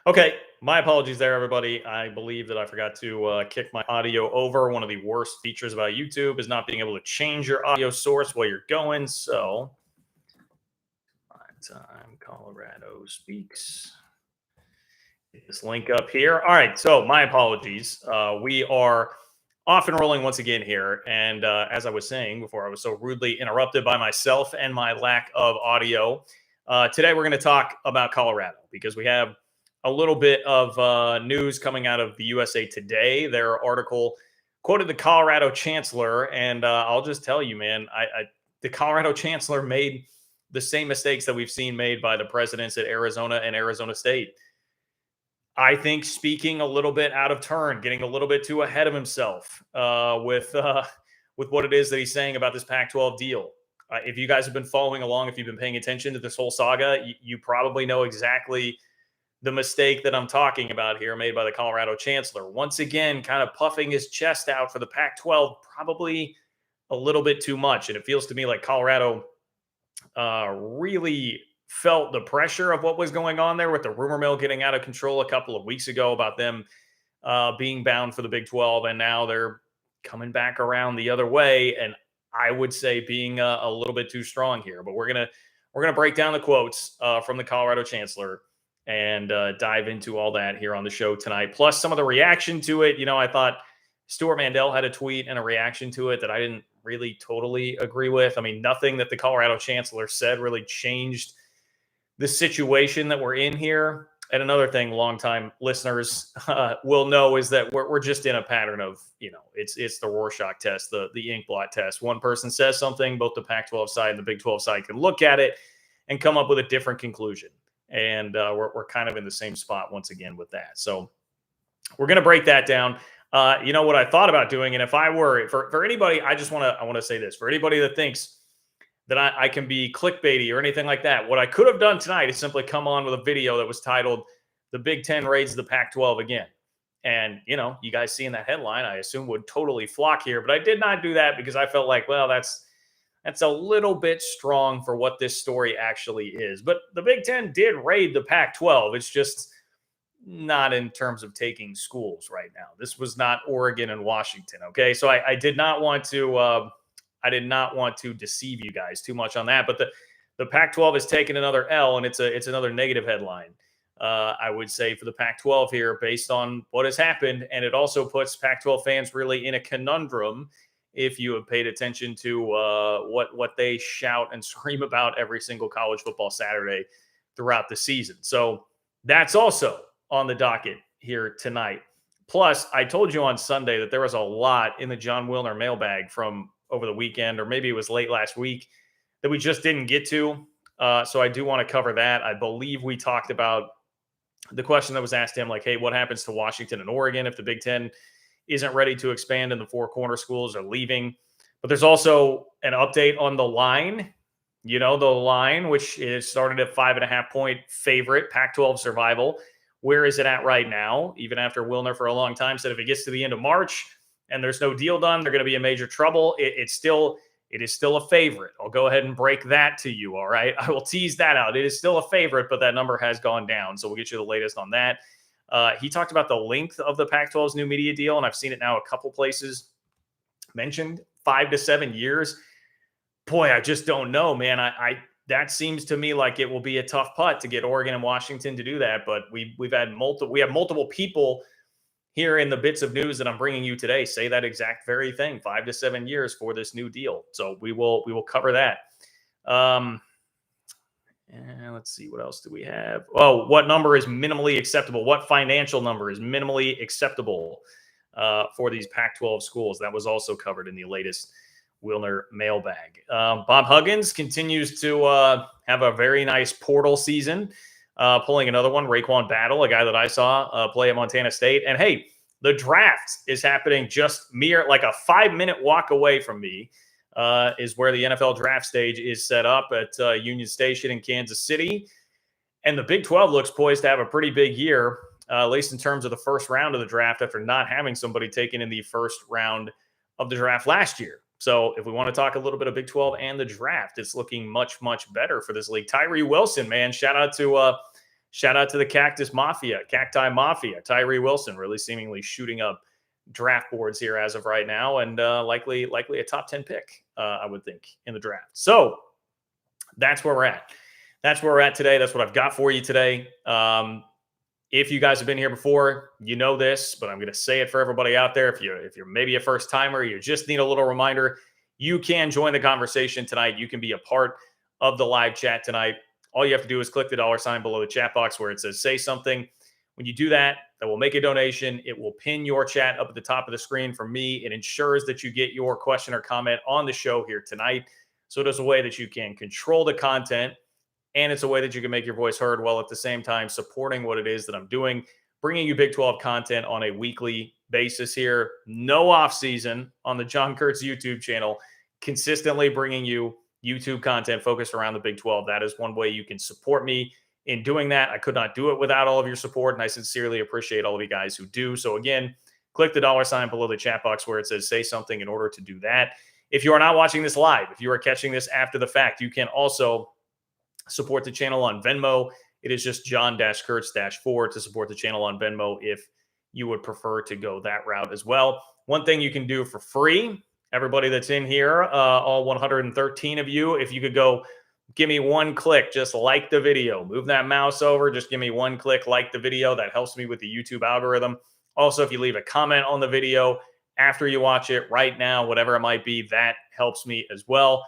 Okay, my apologies there, everybody. I believe that I forgot to kick my audio over. One of the worst features about YouTube is not being able to change your audio source while you're going. So, time Colorado speaks. Get this link up here. All right, so my apologies. We are off and rolling once again here. And as I was saying before, I was so rudely interrupted by myself and my lack of audio. Today, we're going to talk about Colorado because we have a little bit of news coming out of the USA Today. Their article quoted the Colorado Chancellor, and I'll just tell you, man, the Colorado Chancellor made the same mistakes that we've seen made by the presidents at Arizona and Arizona State. I think speaking a little bit out of turn, getting a little bit too ahead of himself with what it is that he's saying about this Pac-12 deal. If you guys have been following along, if you've been paying attention to this whole saga, you probably know exactly the mistake that I'm talking about here made by the Colorado Chancellor. Once again, kind of puffing his chest out for the Pac-12, probably a little bit too much. And it feels to me like Colorado really felt the pressure of what was going on there with the rumor mill getting out of control a couple of weeks ago about them being bound for the Big 12. And now they're coming back around the other way. And I would say being a little bit too strong here. But we're gonna break down the quotes from the Colorado Chancellor and dive into all that here on the show tonight. Plus some of the reaction to it. You know, I thought Stuart Mandel had a tweet and a reaction to it that I didn't really totally agree with. I mean, nothing that the Colorado Chancellor said really changed the situation that we're in here. And another thing, longtime listeners will know is that we're just in a pattern of, you know, it's the Rorschach test, the ink blot test. One person says something, both the Pac-12 side and the Big 12 side can look at it and come up with a different conclusion. And we're kind of in the same spot once again with that. So we're going to break that down. You know what I thought about doing, and if I were for anybody, I want to say this for anybody that thinks that I can be clickbaity or anything like that. What I could have done tonight is simply come on with a video that was titled "The Big Ten Raids the Pac-12 Again." And, you know, you guys seeing that headline, I assume would totally flock here. But I did not do that because I felt like, well, that's a little bit strong for what this story actually is. But the Big Ten did raid the Pac-12. It's just not in terms of taking schools right now. This was not Oregon and Washington. Okay. So I did not want to deceive you guys too much on that, but the Pac-12 has taken another L, and it's another negative headline. I would say for the Pac-12 here, based on what has happened, and it also puts Pac-12 fans really in a conundrum if you have paid attention to what they shout and scream about every single college football Saturday throughout the season. So that's also on the docket here tonight. Plus, I told you on Sunday that there was a lot in the John Wilner mailbag from over the weekend, or maybe it was late last week, that we just didn't get to. So I do want to cover that. I believe we talked about the question that was asked to him, like, hey, what happens to Washington and Oregon if the Big Ten isn't ready to expand and the four corner schools are leaving? But there's also an update on the line. You know, the line, which is started at 5.5-point favorite, Pac-12 survival. Where is it at right now? Even after Wilner for a long time said if it gets to the end of March and there's no deal done, they're going to be in major trouble. It is still a favorite. I'll go ahead and break that to you. All right. I will tease that out. It is still a favorite, but that number has gone down. So we'll get you the latest on that. He talked about the length of the Pac-12's new media deal, and I've seen it now a couple places mentioned 5 to 7 years. Boy, I just don't know, man. That seems to me like it will be a tough putt to get Oregon and Washington to do that. But we have multiple people here in the bits of news that I'm bringing you today say that exact very thing, 5 to 7 years for this new deal. So we will cover that. And let's see, what else do we have? Oh, what number is minimally acceptable? What financial number is minimally acceptable for these Pac-12 schools? That was also covered in the latest Wilner mailbag. Bob Huggins continues to have a very nice portal season. Pulling another one, Raekwon Battle, a guy that I saw play at Montana State. And hey, the draft is happening just like a 5-minute walk away from me, is where the NFL draft stage is set up at Union Station in Kansas City. And the Big 12 looks poised to have a pretty big year, at least in terms of the first round of the draft, after not having somebody taken in the first round of the draft last year. So if we want to talk a little bit of Big 12 and the draft, it's looking much, much better for this league. Tyree Wilson, man, shout out to Shout out to the Cacti Mafia, Tyree Wilson, really seemingly shooting up draft boards here as of right now, and likely a top 10 pick, I would think, in the draft. So that's where we're at. That's where we're at today. That's what I've got for you today. If you guys have been here before, you know this, but I'm going to say it for everybody out there. If you're maybe a first timer, you just need a little reminder, you can join the conversation tonight. You can be a part of the live chat tonight. All you have to do is click the $ below the chat box where it says say something. When you do that, that will make a donation. It will pin your chat up at the top of the screen for me. It ensures that you get your question or comment on the show here tonight. So it is a way that you can control the content, and it's a way that you can make your voice heard while at the same time supporting what it is that I'm doing, bringing you Big 12 content on a weekly basis here. No off season on the John Kurtz YouTube channel, consistently bringing you YouTube content focused around the Big 12. That is one way you can support me in doing that. I could not do it without all of your support, and I sincerely appreciate all of you guys who do. So again, click the $ below the chat box where it says say something in order to do that. If you are not watching this live, if you are catching this after the fact, you can also support the channel on Venmo. It is just John-Kurtz-4 to support the channel on Venmo if you would prefer to go that route as well. One thing you can do for free, everybody that's in here, all 113 of you, if you could go give me one click, just like the video, move that mouse over, just give me one click, like the video. That helps me with the YouTube algorithm. Also, if you leave a comment on the video after you watch it right now, whatever it might be, that helps me as well.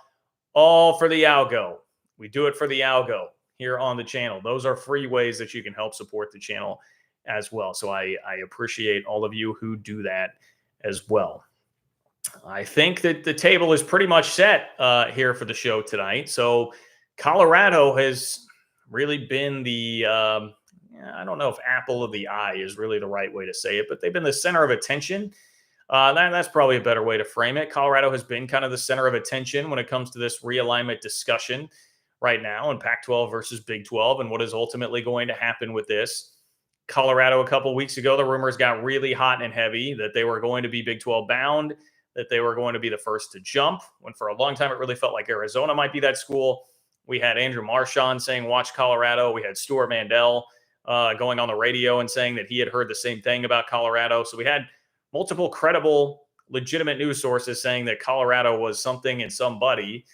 All for the algo. We do it for the algo here on the channel. Those are free ways that you can help support the channel as well. So I appreciate all of you who do that as well. I think that the table is pretty much set here for the show tonight. So Colorado has really been the, I don't know if apple of the eye is really the right way to say it, but they've been the center of attention. That's probably a better way to frame it. Colorado has been kind of the center of attention when it comes to this realignment discussion right now in Pac-12 versus Big 12 and what is ultimately going to happen with this. Colorado, a couple weeks ago, the rumors got really hot and heavy that they were going to be Big 12 bound, that they were going to be the first to jump, when for a long time it really felt like Arizona might be that school. We had Andrew Marchand saying, watch Colorado. We had Stuart Mandel going on the radio and saying that he had heard the same thing about Colorado. So we had multiple credible, legitimate news sources saying that Colorado was something and somebody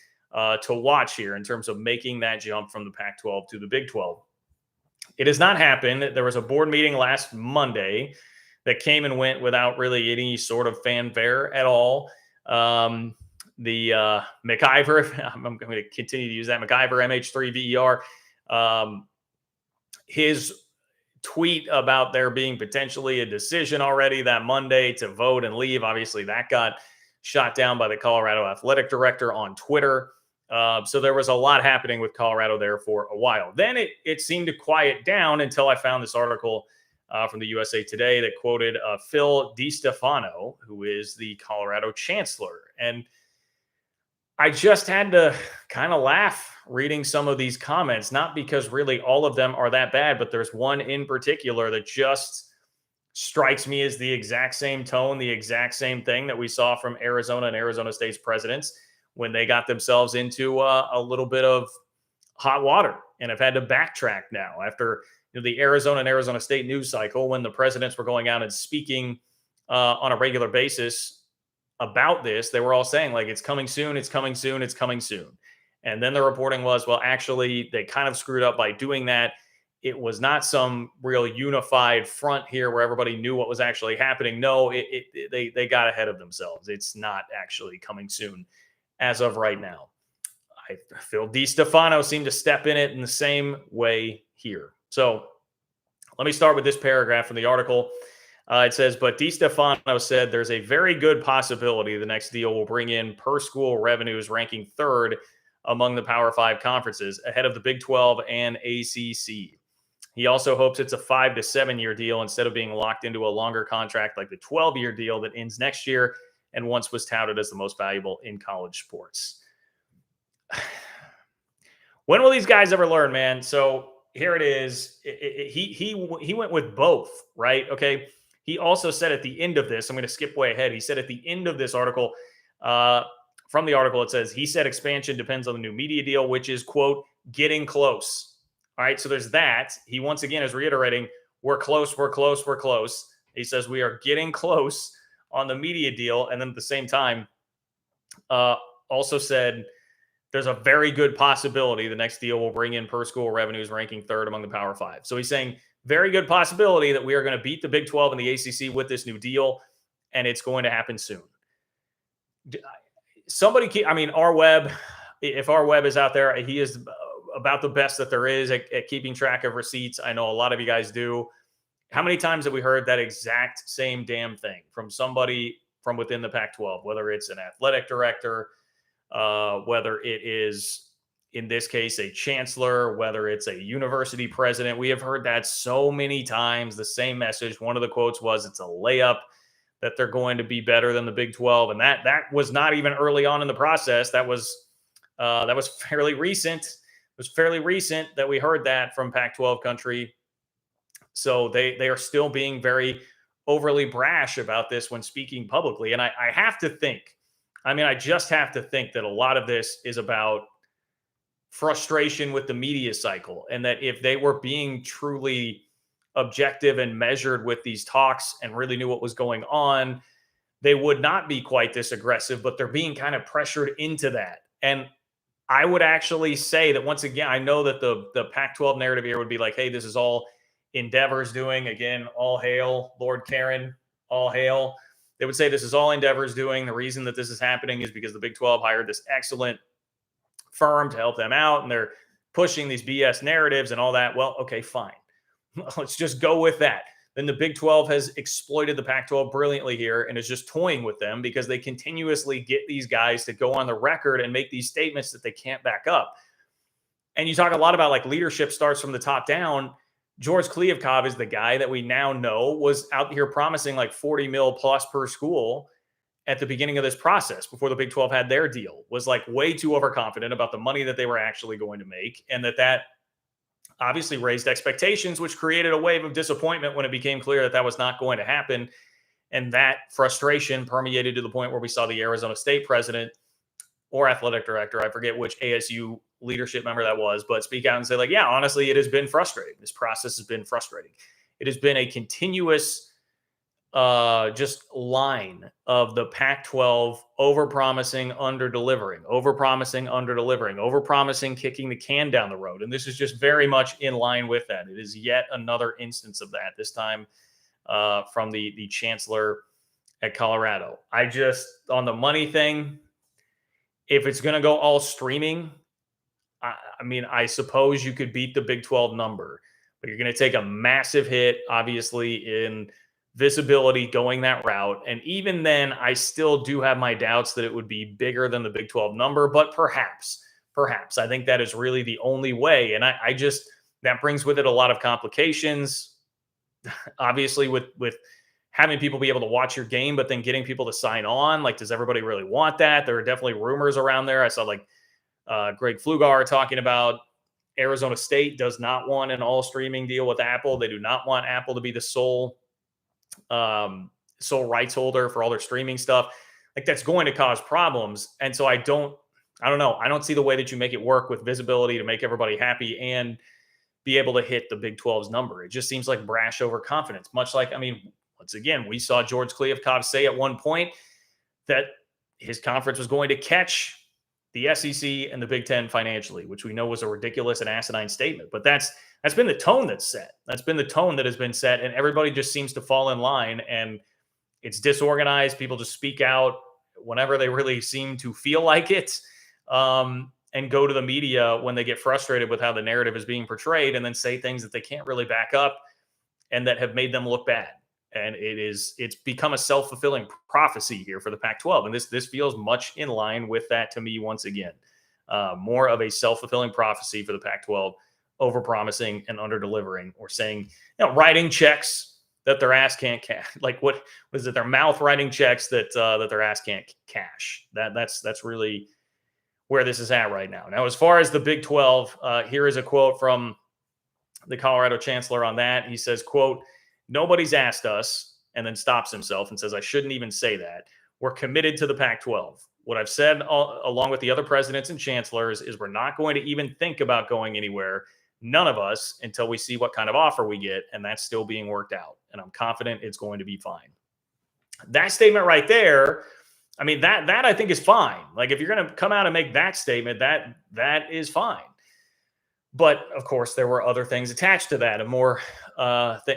to watch here in terms of making that jump from the Pac-12 to the Big 12. It has not happened. There was a board meeting last Monday that came and went without really any sort of fanfare at all. The McIver, I'm going to continue to use that, McIver, MH3VER, his tweet about there being potentially a decision already that Monday to vote and leave. Obviously, that got shot down by the Colorado athletic director on Twitter. So there was a lot happening with Colorado there for a while. Then it seemed to quiet down until I found this article from the USA Today that quoted Phil DiStefano, who is the Colorado Chancellor. And I just had to kind of laugh reading some of these comments, not because really all of them are that bad, but there's one in particular that just strikes me as the exact same tone, the exact same thing that we saw from Arizona and Arizona State's presidents when they got themselves into a little bit of hot water and have had to backtrack now after the Arizona and Arizona State news cycle, when the presidents were going out and speaking on a regular basis about this. They were all saying, like, it's coming soon, it's coming soon, it's coming soon. And then the reporting was, well, actually, they kind of screwed up by doing that. It was not some real unified front here where everybody knew what was actually happening. No, they got ahead of themselves. It's not actually coming soon as of right now. I feel DiStefano seemed to step in it in the same way here. So let me start with this paragraph from the article. It says, but DiStefano said there's a very good possibility the next deal will bring in per school revenues ranking third among the Power 5 conferences, ahead of the Big 12 and ACC. He also hopes it's a 5 to 7 year deal instead of being locked into a longer contract like the 12-year deal that ends next year and once was touted as the most valuable in college sports. When will these guys ever learn, man? So here it is. He went with both, right? Okay. He also said at the end of this, I'm going to skip way ahead. He said at the end of this article, from the article, it says, he said expansion depends on the new media deal, which is, quote, getting close, All right, so there's that. He once again is reiterating, we're close, we're close, we're close. He says we are getting close on the media deal. And then at the same time, also said there's a very good possibility the next deal will bring in per school revenues ranking third among the Power Five. So he's saying very good possibility that we are going to beat the Big 12 and the ACC with this new deal, and it's going to happen soon. Our Webb, if our Webb is out there, he is about the best that there is at keeping track of receipts. I know a lot of you guys do. How many times have we heard that exact same damn thing from somebody from within the Pac-12, whether it's an athletic director, whether it is, in this case, a chancellor, whether it's a university president? We have heard that so many times, the same message. One of the quotes was, it's a layup that they're going to be better than the Big 12. And that was not even early on in the process. That was fairly recent. It was fairly recent that we heard that from Pac-12 country. So they are still being very overly brash about this when speaking publicly. And I have to think, I just have to think that a lot of this is about frustration with the media cycle, and that if they were being truly objective and measured with these talks and really knew what was going on, they would not be quite this aggressive, but they're being kind of pressured into that. And I would actually say that, once again, I know that the Pac-12 narrative here would be like, hey, this is all Endeavor's doing. Again, all hail Lord Karen, all hail. They would say this is all Endeavor's doing. The reason that this is happening is because the Big 12 hired this excellent firm to help them out, and they're pushing these BS narratives and all that. Well, okay, fine. Let's just go with that. Then the Big 12 has exploited the Pac-12 brilliantly here and is just toying with them because they continuously get these guys to go on the record and make these statements that they can't back up. And you talk a lot about like leadership starts from the top down. George Kliavkov is the guy that we now know was out here promising like 40 mil plus per school at the beginning of this process before the Big 12 had their deal, was like way too overconfident about the money that they were actually going to make. And that obviously raised expectations, which created a wave of disappointment when it became clear that that was not going to happen. And that frustration permeated to the point where we saw the Arizona State president or athletic director, I forget which ASU leadership member that was, but speak out and say like, yeah, honestly, it has been frustrating. This process has been frustrating. It has been a continuous just line of the Pac-12 overpromising, under-delivering, overpromising, under-delivering, overpromising, kicking the can down the road. And this is just very much in line with that. It is yet another instance of that, this time from the chancellor at Colorado. On the money thing, if it's going to go all streaming, I suppose you could beat the Big 12 number, but you're going to take a massive hit, obviously, in visibility going that route. And even then, I still do have my doubts that it would be bigger than the Big 12 number, but perhaps I think that is really the only way. And that brings with it a lot of complications, obviously, with having people be able to watch your game, but then getting people to sign on. Like, does everybody really want that? There are definitely rumors around there. I saw like Greg Flugar talking about Arizona State does not want an all streaming deal with Apple. They do not want Apple to be the sole rights holder for all their streaming stuff. Like, that's going to cause problems. And so I don't know. I don't see the way that you make it work with visibility to make everybody happy and be able to hit the Big 12's number. It just seems like brash overconfidence, much like, once again, we saw George Kliavkov say at one point that his conference was going to catch the SEC and the Big Ten financially, which we know was a ridiculous and asinine statement. But that's been the tone that's set. That's been the tone that has been set, and everybody just seems to fall in line, and it's disorganized. People just speak out whenever they really seem to feel like it, and go to the media when they get frustrated with how the narrative is being portrayed, and then say things that they can't really back up and that have made them look bad. And it's become a self-fulfilling prophecy here for the Pac-12. And this feels much in line with that to me once again. More of a self-fulfilling prophecy for the Pac-12, over-promising and under-delivering, or saying, writing checks that their ass can't cash. Like, what was it? Their mouth writing checks that their ass can't cash. That's really where this is at right now. Now, as far as the Big 12, here is a quote from the Colorado chancellor on that. He says, quote, "Nobody's asked us," and then stops himself and says, "I shouldn't even say that. We're committed to the Pac-12. What I've said along with the other presidents and chancellors is we're not going to even think about going anywhere none of us until we see what kind of offer we get, and that's still being worked out. And I'm confident it's going to be fine. That statement right there, I mean, that I think is fine. Like, if you're going to come out and make that statement, that is fine. But of course, there were other things attached to that, and more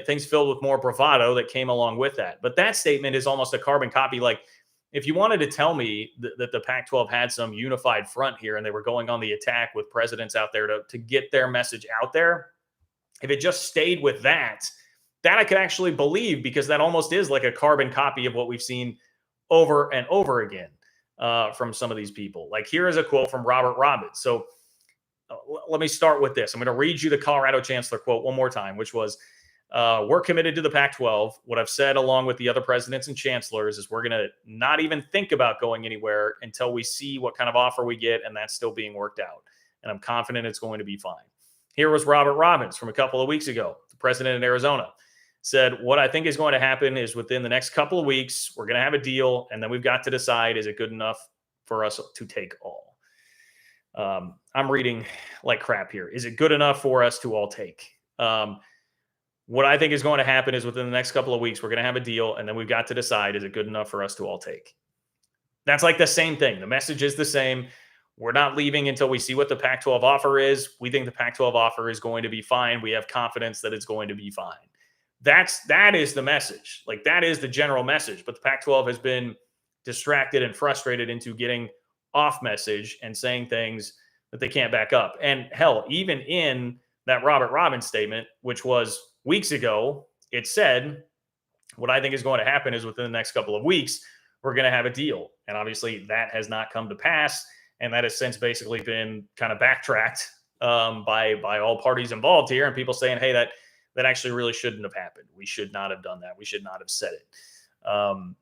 things filled with more bravado that came along with that. But that statement is almost a carbon copy. Like, if you wanted to tell me that the Pac-12 had some unified front here and they were going on the attack with presidents out there to get their message out there, if it just stayed with that I could actually believe, because that almost is like a carbon copy of what we've seen over and over again from some of these people. Like, here is a quote from Robert Robbins. So let me start with this. I'm going to read you the Colorado Chancellor quote one more time, which was, we're committed to the Pac-12. What I've said along with the other presidents and chancellors is we're going to not even think about going anywhere until we see what kind of offer we get, and that's still being worked out. And I'm confident it's going to be fine. Here was Robert Robbins from a couple of weeks ago, the president in Arizona, said, what I think is going to happen is within the next couple of weeks, we're going to have a deal, and then we've got to decide, is it good enough for us to take all? I'm reading like crap here. Is it good enough for us to all take? What I think is going to happen is within the next couple of weeks, we're going to have a deal, and then we've got to decide, is it good enough for us to all take? That's like the same thing. The message is the same. We're not leaving until we see what the Pac-12 offer is. We think the Pac-12 offer is going to be fine. We have confidence that it's going to be fine. That is the message. Like, that is the general message. But the Pac-12 has been distracted and frustrated into getting off message and saying things that they can't back up. And hell, even in that Robert Robbins statement, which was weeks ago, it said, what I think is going to happen is within the next couple of weeks, we're going to have a deal. And obviously that has not come to pass. And that has since basically been kind of backtracked by all parties involved here, and people saying, hey, that actually really shouldn't have happened. We should not have done that. We should not have said it.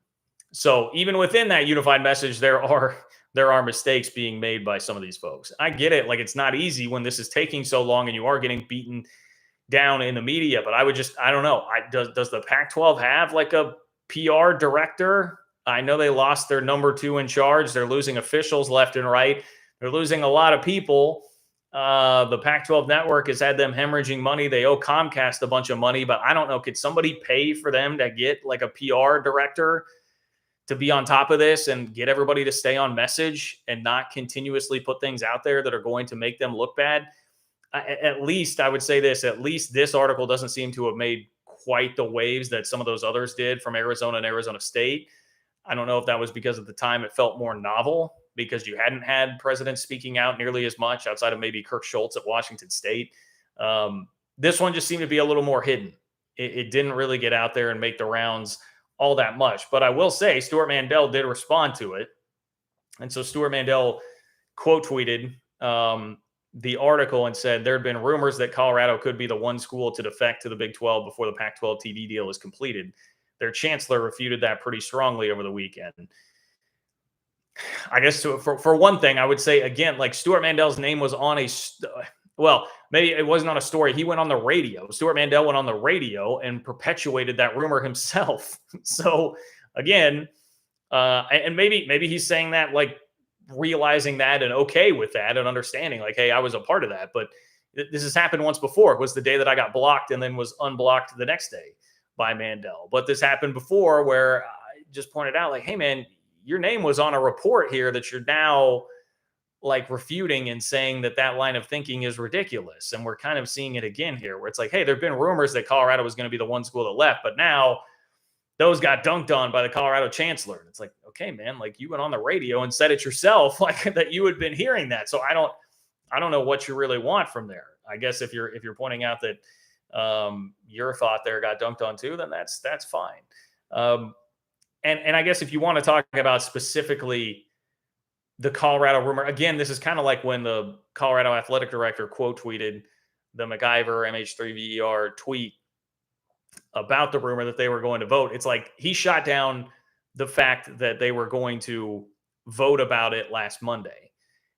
So even within that unified message, there are mistakes being made by some of these folks. I get it. Like, it's not easy when this is taking so long and you are getting beaten down in the media, but I don't know. Does the Pac-12 have like a PR director? I know they lost their number 2 in charge. They're losing officials left and right. They're losing a lot of people. The Pac-12 network has had them hemorrhaging money. They owe Comcast a bunch of money, but I don't know. Could somebody pay for them to get like a PR director to be on top of this and get everybody to stay on message and not continuously put things out there that are going to make them look bad? At least I would say this, at least this article doesn't seem to have made quite the waves that some of those others did from Arizona and Arizona State. I don't know if that was because at the time it felt more novel, because you hadn't had presidents speaking out nearly as much outside of maybe Kirk Schultz at Washington State. This one just seemed to be a little more hidden. It didn't really get out there and make the rounds all that much. But I will say Stuart Mandel did respond to it. And so Stuart Mandel quote tweeted the article and said there had been rumors that Colorado could be the one school to defect to the Big 12 before the Pac-12 TV deal is completed. Their chancellor refuted that pretty strongly over the weekend. I guess for one thing, I would say, again, like, Stuart Mandel's name was on well, maybe it wasn't on a story. He went on the radio. Stuart Mandel went on the radio and perpetuated that rumor himself. So again, and maybe he's saying that, like, realizing that and okay with that and understanding, like, hey, I was a part of that. But this has happened once before. It was the day that I got blocked and then was unblocked the next day by Mandel. But this happened before, where I just pointed out, like, hey, man, your name was on a report here that you're now like refuting and saying that line of thinking is ridiculous. And we're kind of seeing it again here, where it's like, hey, there've been rumors that Colorado was going to be the one school that left, but now those got dunked on by the Colorado chancellor. And it's like, okay, man, like, you went on the radio and said it yourself, like, that you had been hearing that. So I don't know what you really want from there. I guess if you're pointing out that your thought there got dunked on too, then that's fine. And I guess if you want to talk about specifically the Colorado rumor, again, this is kind of like when the Colorado athletic director quote tweeted the MacGyver MH3VER tweet about the rumor that they were going to vote. It's like he shot down the fact that they were going to vote about it last Monday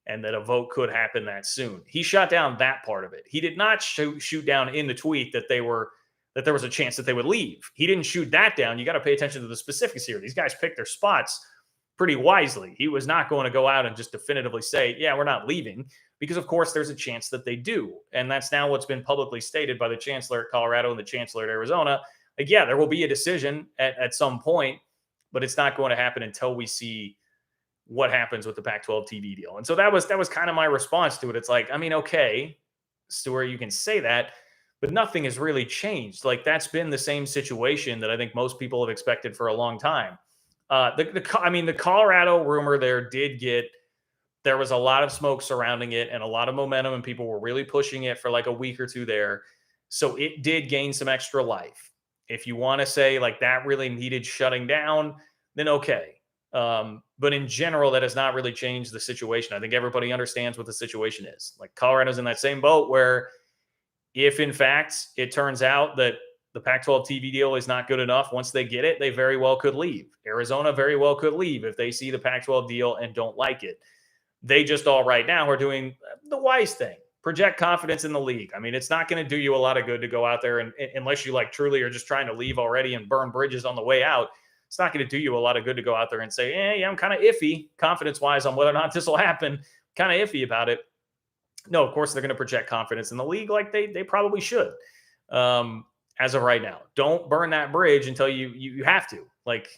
and that a vote could happen that soon. He shot down that part of it. He did not shoot down in the tweet that there was a chance that they would leave. He didn't shoot that down. You got to pay attention to the specifics here. These guys picked their spots pretty wisely. He was not going to go out and just definitively say, yeah, we're not leaving, because of course there's a chance that they do. And that's now what's been publicly stated by the Chancellor at Colorado and the Chancellor at Arizona. Like, yeah, there will be a decision at some point, but it's not going to happen until we see what happens with the Pac-12 TV deal. And so that was kind of my response to it. It's like, I mean, okay, Stuart, you can say that, but nothing has really changed. Like, that's been the same situation that I think most people have expected for a long time. The Colorado rumor there was a lot of smoke surrounding it and a lot of momentum, and people were really pushing it for like a week or two there. So it did gain some extra life. If you want to say like that really needed shutting down, then okay. But in general, that has not really changed the situation. I think everybody understands what the situation is. Like, Colorado's in that same boat where if in fact it turns out that the Pac-12 TV deal is not good enough, once they get it, they very well could leave. Arizona very well could leave if they see the Pac-12 deal and don't like it. They just all right now are doing the wise thing. Project confidence in the league. I mean, it's not going to do you a lot of good to go out there and unless you like truly are just trying to leave already and burn bridges on the way out. It's not going to do you a lot of good to go out there and say, yeah, I'm kind of iffy confidence-wise on whether or not this will happen. Kind of iffy about it. No, of course they're going to project confidence in the league like they probably should. As of right now, don't burn that bridge until you have to. Like,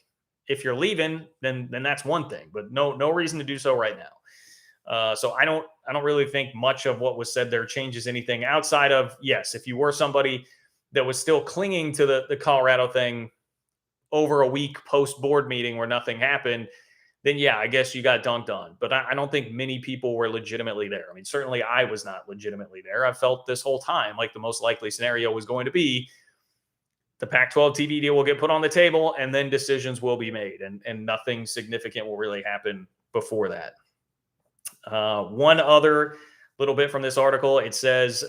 if you're leaving, then that's one thing, but no reason to do so right now. So I don't really think much of what was said there changes anything outside of, yes, if you were somebody that was still clinging to the Colorado thing over a week post board meeting where nothing happened, then yeah, I guess you got dunked on. But I don't think many people were legitimately there. I mean, certainly I was not legitimately there. I felt this whole time like the most likely scenario was going to be the Pac-12 TV deal will get put on the table and then decisions will be made, and nothing significant will really happen before that. One other little bit from this article, it says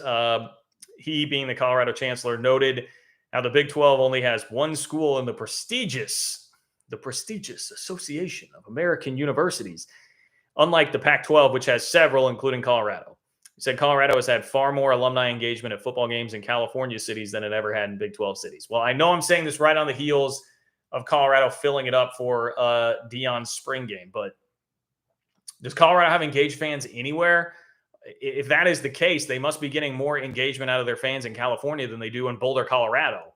he, being the Colorado Chancellor, noted how the Big 12 only has one school in the prestigious Association of American Universities, unlike the Pac-12, which has several, including Colorado. He said Colorado has had far more alumni engagement at football games in California cities than it ever had in Big 12 cities. Well, I know I'm saying this right on the heels of Colorado filling it up for Deion's spring game, but does Colorado have engaged fans anywhere? If that is the case, they must be getting more engagement out of their fans in California than they do in Boulder, Colorado,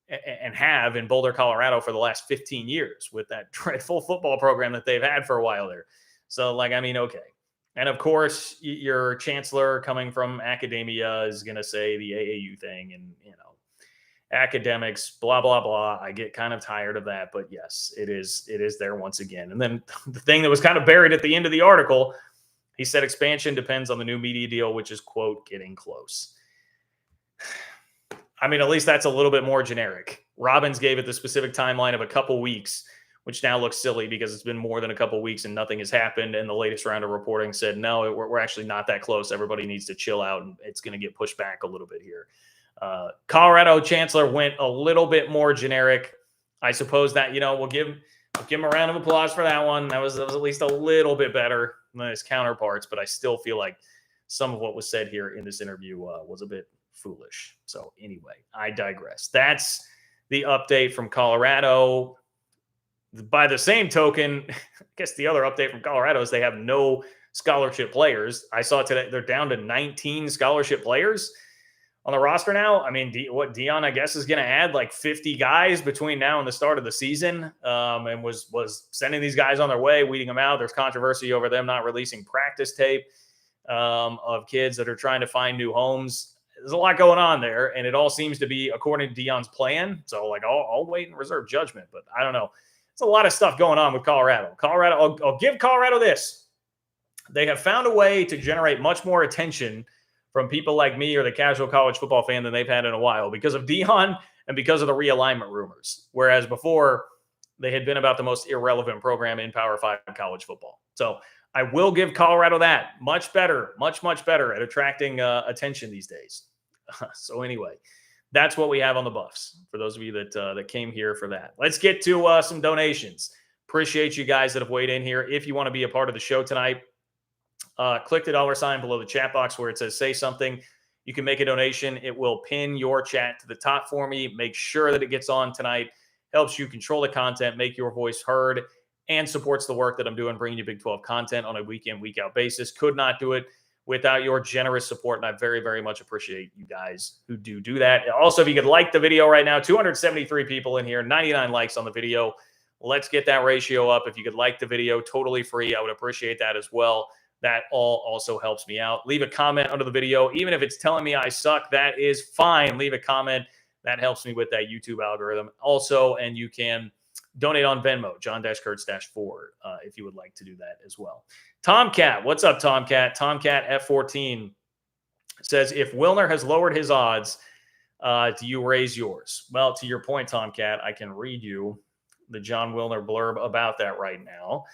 and have in Boulder, Colorado for the last 15 years with that dreadful football program that they've had for a while there. So, like, I mean, okay. And of course, your chancellor coming from academia is going to say the AAU thing and, academics, blah, blah, blah. I get kind of tired of that, but yes, it is there once again. And then the thing that was kind of buried at the end of the article, he said expansion depends on the new media deal, which is, quote, getting close. I mean, at least that's a little bit more generic. Robbins gave it the specific timeline of a couple weeks, which now looks silly because it's been more than a couple weeks and nothing has happened. And the latest round of reporting said, no, we're actually not that close. Everybody needs to chill out and it's going to get pushed back a little bit here. Colorado Chancellor went a little bit more generic. I suppose that, we'll give him a round of applause for that one. That was at least a little bit better than his counterparts, but I still feel like some of what was said here in this interview was a bit foolish. So anyway, I digress. That's the update from Colorado. By the same token, I guess the other update from Colorado is they have no scholarship players. I saw today they're down to 19 scholarship players on the roster now. I mean, Deion, I guess, is going to add like 50 guys between now and the start of the season, and was sending these guys on their way, weeding them out. There's controversy over them not releasing practice tape of kids that are trying to find new homes. There's a lot going on there, and it all seems to be according to Deion's plan. So, like, I'll wait and reserve judgment, but I don't know. It's a lot of stuff going on with Colorado. I'll give Colorado this. They have found a way to generate much more attention from people like me or the casual college football fan than they've had in a while because of Deion and because of the realignment rumors. Whereas before, they had been about the most irrelevant program in Power 5 college football. So I will give Colorado that. Much better, much better at attracting attention these days. So anyway, that's what we have on the Buffs for those of you that came here for that. Let's get to some donations. Appreciate you guys that have weighed in here. If you want to be a part of the show tonight, click the $ below the chat box where it says say something. You can make a donation. It will pin your chat to the top for me. Make sure that it gets on tonight. Helps you control the content, make your voice heard. and supports the work that I'm doing, bringing you Big 12 content on a week in, week out basis. Could not do it without your generous support, and I very, very much appreciate you guys who do that. Also, if you could like the video right now, 273 people in here, 99 likes on the video. Let's get that ratio up. If you could like the video, totally free, I would appreciate that as well. That all also helps me out. Leave a comment under the video. Even if it's telling me I suck, that is fine. Leave a comment. That helps me with that YouTube algorithm. Also, and you can donate on Venmo, John-Kurtz-4, if you would like to do that as well. Tomcat, what's up, Tomcat? Tomcat F14 says, if Wilner has lowered his odds, do you raise yours? Well, to your point, Tomcat, I can read you the John Wilner blurb about that right now.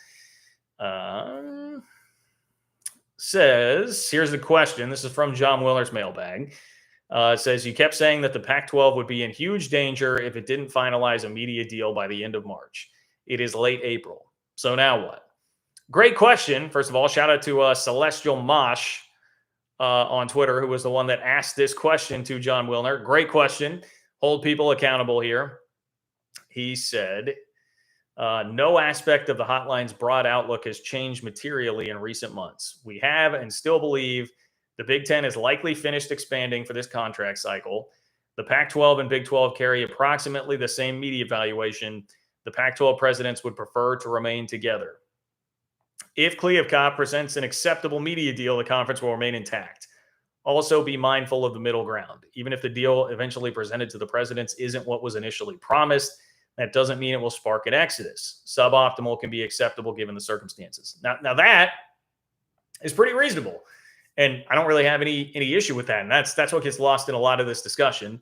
Says, here's the question. This is from John Wilner's mailbag. It says, you kept saying that the Pac-12 would be in huge danger if it didn't finalize a media deal by the end of March. It is late April. So now what? Great question. First of all, shout out to Celestial Mosh on Twitter, who was the one that asked this question to John Wilner. Great question. Hold people accountable here. He said, no aspect of the hotline's broad outlook has changed materially in recent months. We have and still believe the Big Ten is likely finished expanding for this contract cycle. The Pac-12 and Big 12 carry approximately the same media valuation. The Pac-12 presidents would prefer to remain together. If Kliavkoff Kopp presents an acceptable media deal, the conference will remain intact. Also, be mindful of the middle ground. Even if the deal eventually presented to the presidents isn't what was initially promised, that doesn't mean it will spark an exodus. Suboptimal can be acceptable given the circumstances. Now that is pretty reasonable. And I don't really have any issue with that. And that's what gets lost in a lot of this discussion.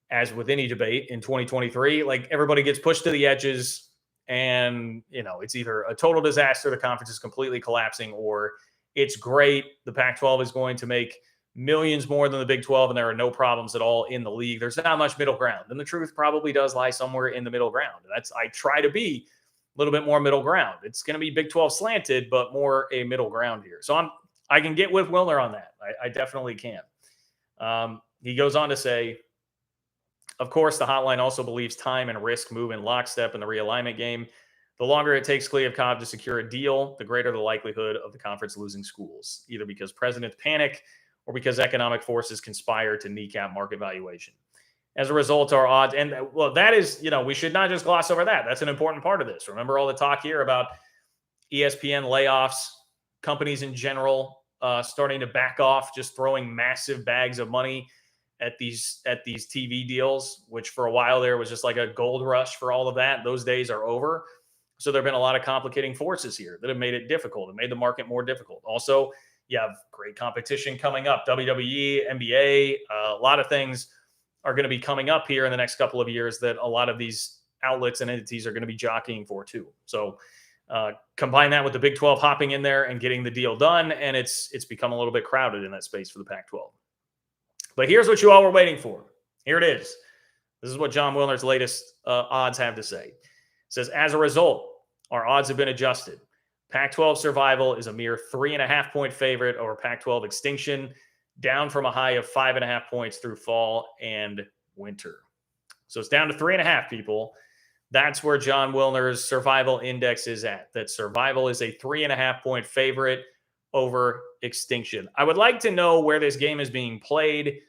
As with any debate in 2023, like everybody gets pushed to the edges and, it's either a total disaster, the conference is completely collapsing, or it's great. The Pac-12 is going to make millions more than the Big 12 and there are no problems at all in the league. There's not much middle ground. And the truth probably does lie somewhere in the middle ground. I try to be a little bit more middle ground. It's going to be Big 12 slanted, but more a middle ground here. So I can get with Wilner on that. I definitely can. He goes on to say, of course, the hotline also believes time and risk move in lockstep in the realignment game. The longer it takes Kliavkoff to secure a deal, the greater the likelihood of the conference losing schools, either because presidents panic or because economic forces conspire to kneecap market valuation. As a result, our odds, and well, that is, we should not just gloss over that. That's an important part of this. Remember all the talk here about ESPN layoffs, companies in general starting to back off, just throwing massive bags of money at these TV deals, which for a while there was just like a gold rush for all of that. Those days are over. So there have been a lot of complicating forces here that have made it difficult and made the market more difficult. Also, you have great competition coming up. WWE, NBA, a lot of things are going to be coming up here in the next couple of years that a lot of these outlets and entities are going to be jockeying for too. So combine that with the Big 12 hopping in there and getting the deal done, and it's become a little bit crowded in that space for the Pac-12. But here's what you all were waiting for. Here it is. This is what John Wilner's latest odds have to say. It says, as a result, our odds have been adjusted. Pac-12 survival is a mere 3.5-point favorite over Pac-12 extinction, down from a high of 5.5 points through fall and winter. So it's down to 3.5, people. That's where John Wilner's survival index is at. That survival is a 3.5-point favorite over extinction. I would like to know where this game is being played.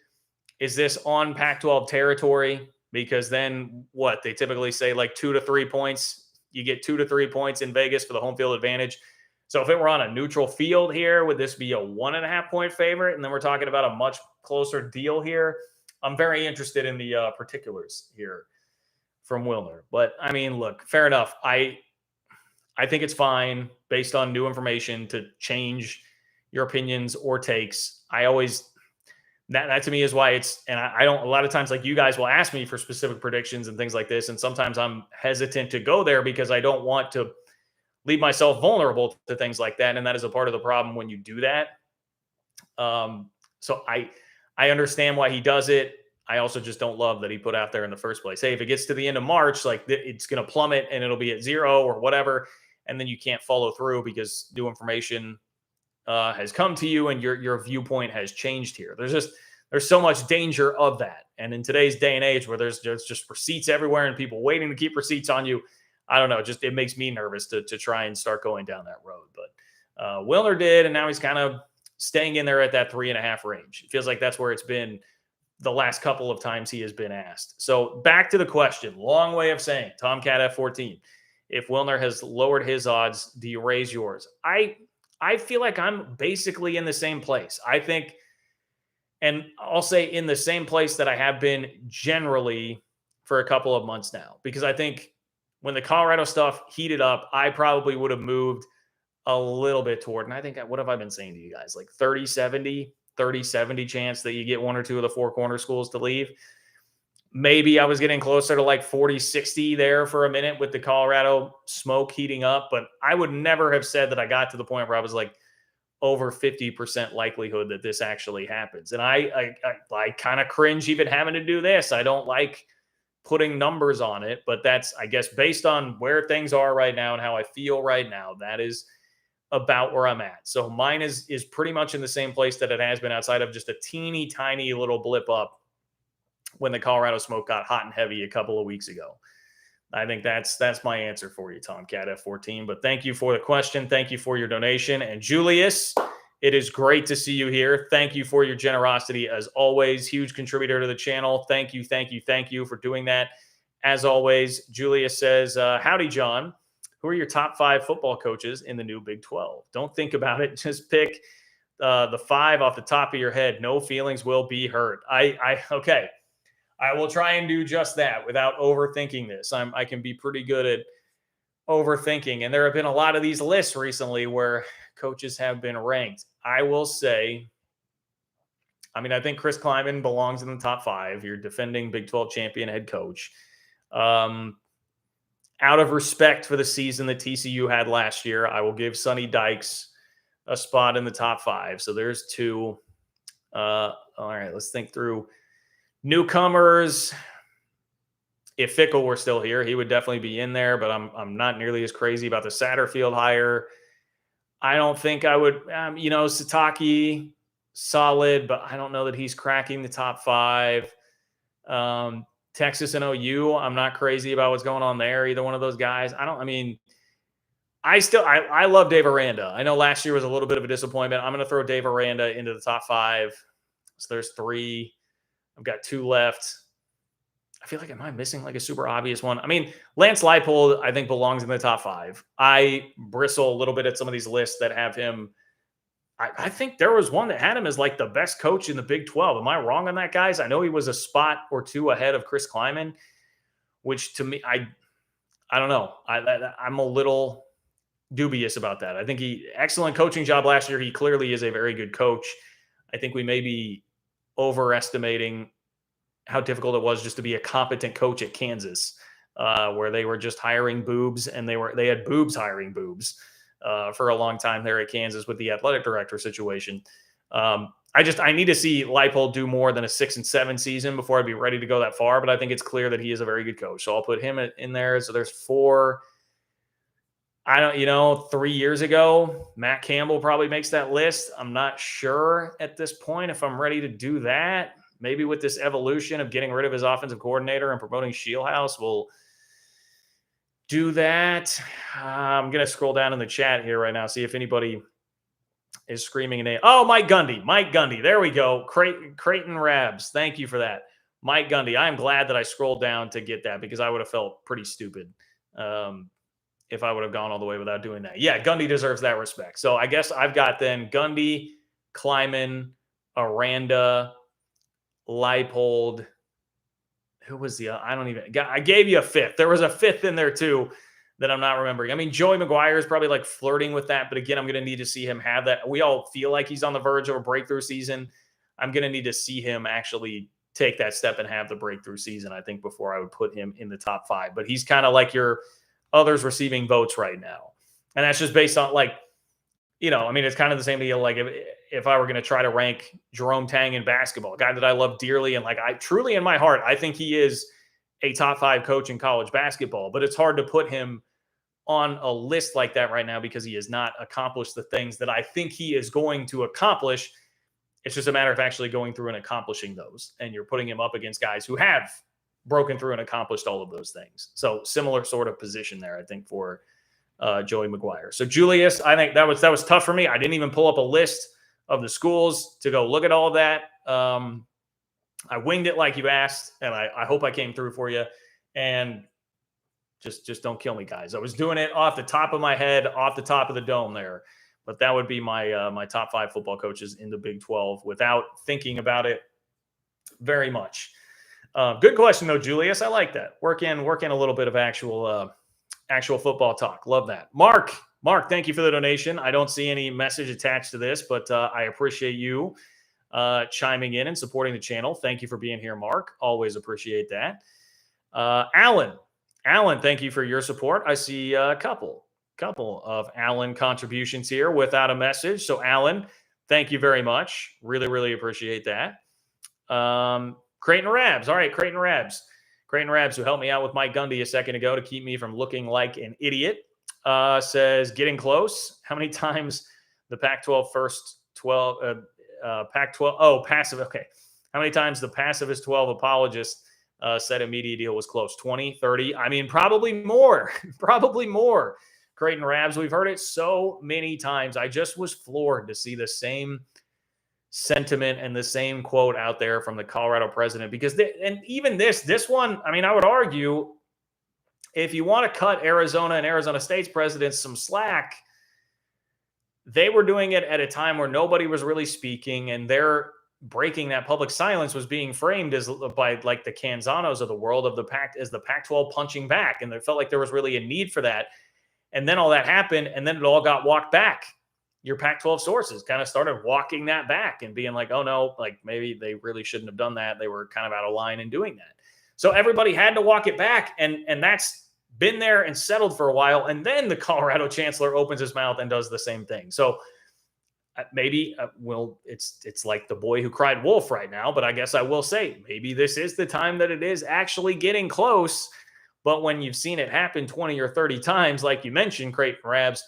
Is this on Pac-12 territory? Because then what? They typically say like 2 to 3 points. You get 2 to 3 points in Vegas for the home field advantage. So if it were on a neutral field here, would this be a 1.5-point favorite? And then we're talking about a much closer deal here. I'm very interested in the particulars here from Wilner. But I mean, look, fair enough. I think it's fine based on new information to change your opinions or takes. I always, that to me is why it's, and I don't, a lot of times, like you guys will ask me for specific predictions and things like this. And sometimes I'm hesitant to go there because I don't want to leave myself vulnerable to things like that. And that is a part of the problem when you do that. So I understand why he does it. I also just don't love that he put out there in the first place, hey, if it gets to the end of March, like it's going to plummet and it'll be at 0 or whatever. And then you can't follow through because new information has come to you and your viewpoint has changed here. There's so much danger of that. And in today's day and age where there's just receipts everywhere and people waiting to keep receipts on you, I don't know. Just it makes me nervous to try and start going down that road. But Wilner did, and now he's kind of staying in there at that 3.5 range. It feels like that's where it's been the last couple of times he has been asked. So back to the question. Long way of saying, Tomcat F14. If Wilner has lowered his odds, do you raise yours? I feel like I'm basically in the same place. I think, and I'll say in the same place that I have been generally for a couple of months now, because I think when the Colorado stuff heated up, I probably would have moved a little bit toward, and I think, what have I been saying to you guys? Like 30-70 chance that you get one or two of the four corner schools to leave. Maybe I was getting closer to like 40-60 there for a minute with the Colorado smoke heating up, but I would never have said that I got to the point where I was like over 50% likelihood that this actually happens. And I kind of cringe even having to do this. I don't like putting numbers on it, but that's, I guess, based on where things are right now and how I feel right now, that is about where I'm at. So mine is pretty much in the same place that it has been, outside of just a teeny tiny little blip up when the Colorado smoke got hot and heavy a couple of weeks ago. I think that's my answer for you, Tomcat F14. But thank you for the question. Thank you for your donation. And Julius, it is great to see you here. Thank you for your generosity as always. Huge contributor to the channel. Thank you for doing that. As always, Julius says, howdy, John. Who are your top 5 football coaches in the new Big 12? Don't think about it. Just pick the 5 off the top of your head. No feelings will be hurt. Okay. I will try and do just that without overthinking this. I can be pretty good at overthinking. And there have been a lot of these lists recently where coaches have been ranked. I will say, I think Chris Kleiman belongs in the top 5. You're defending Big 12 champion head coach. Out of respect for the season that TCU had last year, I will give Sonny Dykes a spot in the top 5. So there's 2. All right, let's think through newcomers. If Fickle were still here, he would definitely be in there, but I'm not nearly as crazy about the Satterfield hire. I don't think I would, Satake, solid, but I don't know that he's cracking the top 5. Texas and OU, I'm not crazy about what's going on there. Either one of those guys. I love Dave Aranda. I know last year was a little bit of a disappointment. I'm going to throw Dave Aranda into the top 5. So there's 3. I've got 2 left. I feel like, am I missing like a super obvious one? Lance Leipold, I think, belongs in the top 5. I bristle a little bit at some of these lists that have him. I think there was one that had him as like the best coach in the Big 12. Am I wrong on that, guys? I know he was a spot or 2 ahead of Chris Kleiman, which to me, I don't know. I'm a little dubious about that. I think excellent coaching job last year. He clearly is a very good coach. I think we may be overestimating how difficult it was just to be a competent coach at Kansas, where they were just hiring boobs, and they had boobs hiring boobs for a long time there at Kansas with the athletic director situation. I need to see Leipold do more than a 6-7 season before I'd be ready to go that far, but I think it's clear that he is a very good coach. So I'll put him in there. So there's 4. 3 years ago, Matt Campbell probably makes that list. I'm not sure at this point if I'm ready to do that. Maybe with this evolution of getting rid of his offensive coordinator and promoting Shieldhouse, we'll do that. I'm going to scroll down in the chat here right now, see if anybody is screaming a name. Oh, Mike Gundy. There we go. Creighton Rams. Thank you for that. Mike Gundy. I'm glad that I scrolled down to get that, because I would have felt pretty stupid if I would have gone all the way without doing that. Yeah, Gundy deserves that respect. So I guess I've got then Gundy, Kleiman, Aranda, Leipold. Who was I gave you a 5th. There was a 5th in there too that I'm not remembering. Joey McGuire is probably like flirting with that, but again, I'm going to need to see him have that. We all feel like he's on the verge of a breakthrough season. I'm going to need to see him actually take that step and have the breakthrough season, I think, before I would put him in the top 5. But he's kind of like your others receiving votes right now. And that's just based on it's kind of the same deal. Like if I were going to try to rank Jerome Tang in basketball, a guy that I love dearly, and I truly in my heart, I think he is a top 5 coach in college basketball, but it's hard to put him on a list like that right now because he has not accomplished the things that I think he is going to accomplish. It's just a matter of actually going through and accomplishing those. And you're putting him up against guys who have broken through and accomplished all of those things. So similar sort of position there, I think, for Joey McGuire. So Julius, I think that was tough for me. I didn't even pull up a list of the schools to go look at all of that. I winged it like you asked, and I hope I came through for you. And just don't kill me, guys. I was doing it off the top of my head, off the top of the dome there. But that would be my my top 5 football coaches in the Big 12 without thinking about it very much. Good question, though, Julius. I like that. Work in a little bit of actual football talk. Love that. Mark, thank you for the donation. I don't see any message attached to this, but I appreciate you chiming in and supporting the channel. Thank you for being here, Mark. Always appreciate that. Alan, thank you for your support. I see a couple of Alan contributions here without a message. So Alan, thank you very much. Really, really appreciate that. Creighton Rams. All right, Creighton Rams, who helped me out with Mike Gundy a second ago to keep me from looking like an idiot, says, getting close. How many times the Pac-12 first 12, Pac-12, passive, okay. How many times the pacifist 12 apologists said a media deal was close? 20, 30? I mean, probably more. Probably more. Creighton Rams, we've heard it so many times. I just was floored to see the same sentiment and the same quote out there from the Colorado president, because and even this one, I mean, I would argue if you want to cut Arizona and Arizona State's presidents some slack, they were doing it at a time where nobody was really speaking, and their breaking that public silence was being framed as by like the Canzanos of the world of the Pac as the Pac-12 punching back, and it felt like there was really a need for that. And then all that happened, and then it all got walked back. Your Pac-12 sources kind of started walking that back and being like, oh no, like maybe they really shouldn't have done that. They were kind of out of line in doing that. So everybody had to walk it back. And that's been there and settled for a while. And then the Colorado Chancellor opens his mouth and does the same thing. So maybe, it's like the boy who cried wolf right now, but I guess I will say maybe this is the time that it is actually getting close. But when you've seen it happen 20 or 30 times, like you mentioned, Creighton Rams,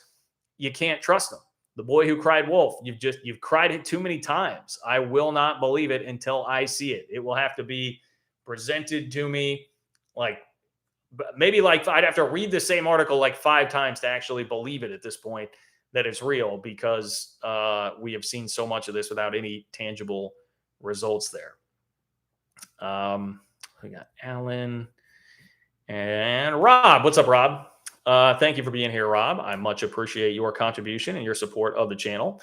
you can't trust them. The boy who cried wolf, you've cried it too many times. I will not believe it until I see it. It will have to be presented to me like maybe like I'd have to read the same article like 5 times to actually believe it at this point that it's real, because we have seen so much of this without any tangible results there. We got Alan and Rob. What's up, Rob? Thank you for being here, Rob. I much appreciate your contribution and your support of the channel.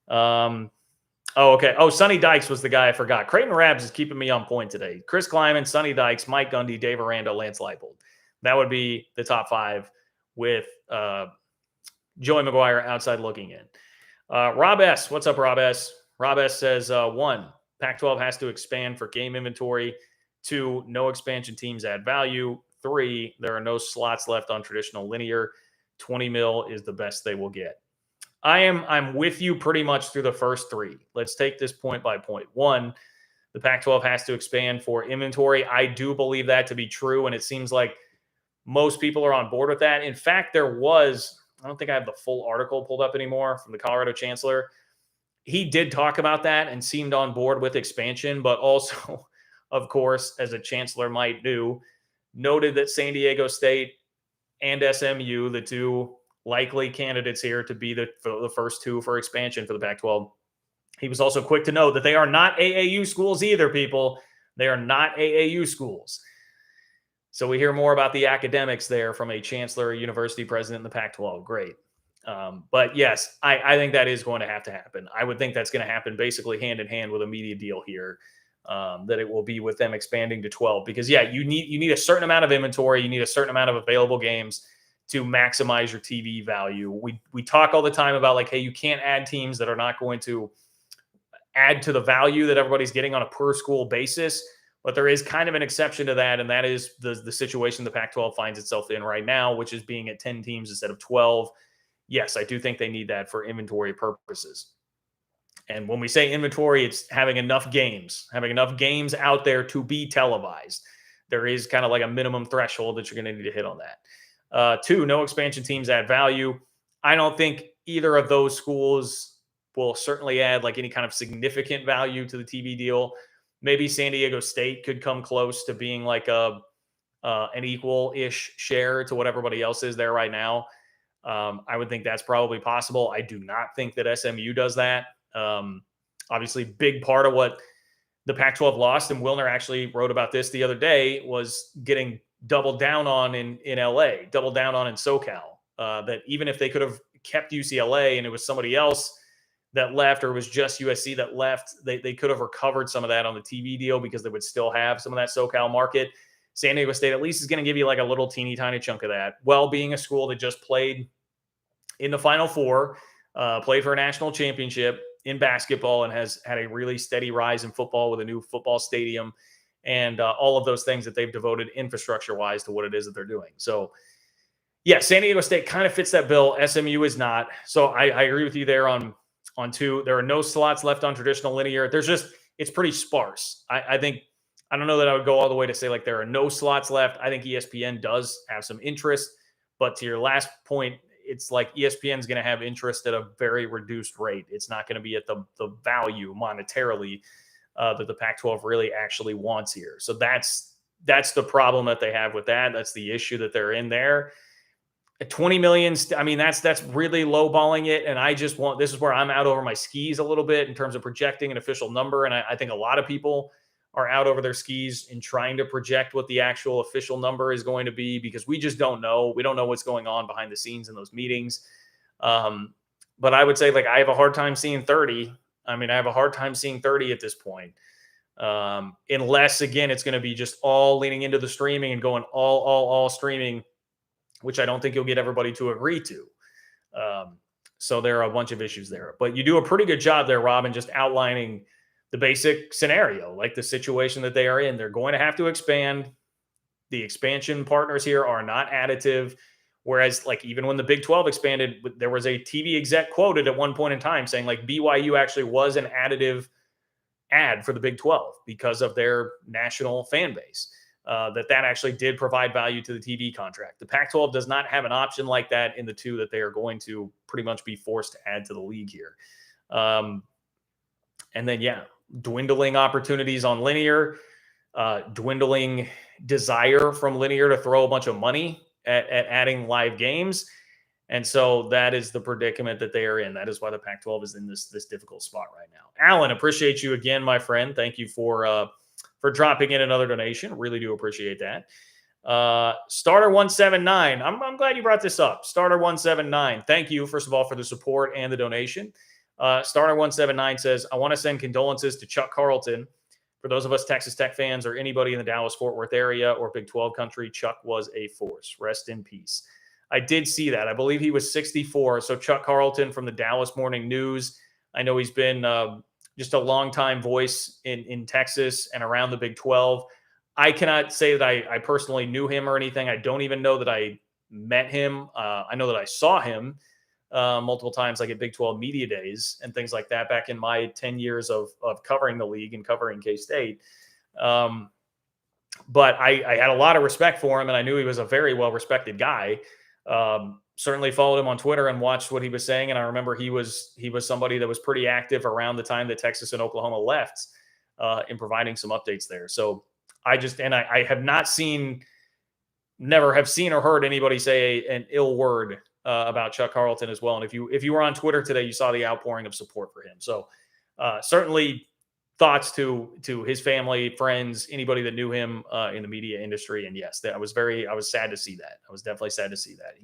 Okay. Oh, Sonny Dykes was the guy I forgot. Creighton Rams is keeping me on point today. Chris Kleiman, Sonny Dykes, Mike Gundy, Dave Aranda, Lance Leipold. That would be the top 5 with Joey McGuire outside looking in. Rob S. What's up, Rob S.? Rob S. says, 1, Pac-12 has to expand for game inventory. 2, no expansion teams add value. 3, there are no slots left on traditional linear. 20 mil is the best they will get. I'm with you pretty much through the first 3. Let's take this point by point. 1, the Pac-12 has to expand for inventory. I do believe that to be true, and it seems like most people are on board with that. In fact, there was, I don't think I have the full article pulled up anymore from the Colorado Chancellor. He did talk about that and seemed on board with expansion, but also, of course, as a chancellor might do, noted that San Diego State and SMU, the 2 likely candidates here to be the first 2 for expansion for the Pac-12. He was also quick to note that they are not AAU schools either, people. They are not AAU schools. So we hear more about the academics there from a chancellor, a university president in the Pac-12. Great. But yes, I think that is going to have to happen. I would think that's going to happen basically hand in hand with a media deal here. That it will be with them expanding to 12, because you need a certain amount of inventory. You need a certain amount of available games to maximize your TV value. We talk all the time about like, hey, you can't add teams that are not going to add to the value that everybody's getting on a per school basis. But there is kind of an exception to that. And that is the situation the Pac-12 finds itself in right now, which is being at 10 teams instead of 12. Yes, I do think they need that for inventory purposes. And when we say inventory, it's having enough games out there to be televised. There is kind of like a minimum threshold that you're going to need to hit on that. 2, no expansion teams add value. I don't think either of those schools will certainly add like any kind of significant value to the TV deal. Maybe San Diego State could come close to being like an equal-ish share to what everybody else is there right now. I would think that's probably possible. I do not think that SMU does that. Obviously, big part of what the Pac-12 lost, and Wilner actually wrote about this the other day, was getting doubled down on in LA, doubled down on in SoCal. That even if they could have kept UCLA and it was somebody else that left, or it was just USC that left, they could have recovered some of that on the TV deal because they would still have some of that SoCal market. San Diego State at least is going to give you like a little teeny tiny chunk of that. Well, being a school that just played in the Final Four, played for a national championship in basketball, and has had a really steady rise in football with a new football stadium and all of those things that they've devoted infrastructure-wise to what it is that they're doing. So, yeah, San Diego State kind of fits that bill. SMU is not. So I agree with you there on two. There are no slots left on traditional linear. It's pretty sparse. I think, I don't know that I would go all the way to say like there are no slots left. I think ESPN does have some interest, but to your last point, it's like ESPN is going to have interest at a very reduced rate. It's not going to be at the value monetarily that the Pac-12 really actually wants here. So that's the problem that they have with that. That's the issue that they're in there. At 20 million, I mean, that's really lowballing it. And this is where I'm out over my skis a little bit in terms of projecting an official number. And I think a lot of people are out over their skis in trying to project what the actual official number is going to be, because we just don't know. We don't know what's going on behind the scenes in those meetings. But I would say, like, I have a hard time seeing 30. I mean, I have a hard time seeing 30 at this point. Unless, again, it's going to be just all leaning into the streaming and going all streaming, which I don't think you'll get everybody to agree to. So there are a bunch of issues there. But you do a pretty good job there, Robin, just outlining the basic scenario, like the situation that they are in. They're going to have to expand. The expansion partners here are not additive. Whereas, like, even when the Big 12 expanded, there was a TV exec quoted at one point in time saying, like, BYU actually was an additive ad for the Big 12 because of their national fan base. That actually did provide value to the TV contract. The Pac-12 does not have an option like that in the two that they are going to pretty much be forced to add to the league here. And then, dwindling opportunities on linear, dwindling desire from linear to throw a bunch of money at adding live games. And so that is the predicament that they are in. That is why the Pac-12 is in this difficult spot right now. Alan, appreciate you again, my friend. Thank you for dropping in another donation. Really do appreciate that. Starter 179. I'm glad you brought this up. Starter 179. Thank you, first of all, for the support and the donation. Starter 179 says, I want to send condolences to Chuck Carlton. For those of us Texas Tech fans or anybody in the Dallas-Fort Worth area or Big 12 country, Chuck was a force. Rest in peace. I did see that. I believe he was 64. So Chuck Carlton from the Dallas Morning News. I know he's been just a longtime voice in Texas and around the Big 12. I cannot say that I personally knew him or anything. I don't even know that I met him. I know that I saw him multiple times, like at Big 12 media days and things like that back in my 10 years of covering the league and covering K-State. But I had a lot of respect for him, and I knew he was a very well-respected guy. Certainly followed him on Twitter and watched what he was saying. And I remember he was somebody that was pretty active around the time that Texas and Oklahoma left in providing some updates there. So I have never have seen or heard anybody say an ill word about Chuck Carlton as well. And if you were on Twitter today, you saw the outpouring of support for him. So certainly thoughts to his family, friends, anybody that knew him in the media industry. And yes, I was sad to see that. I was definitely sad to see that.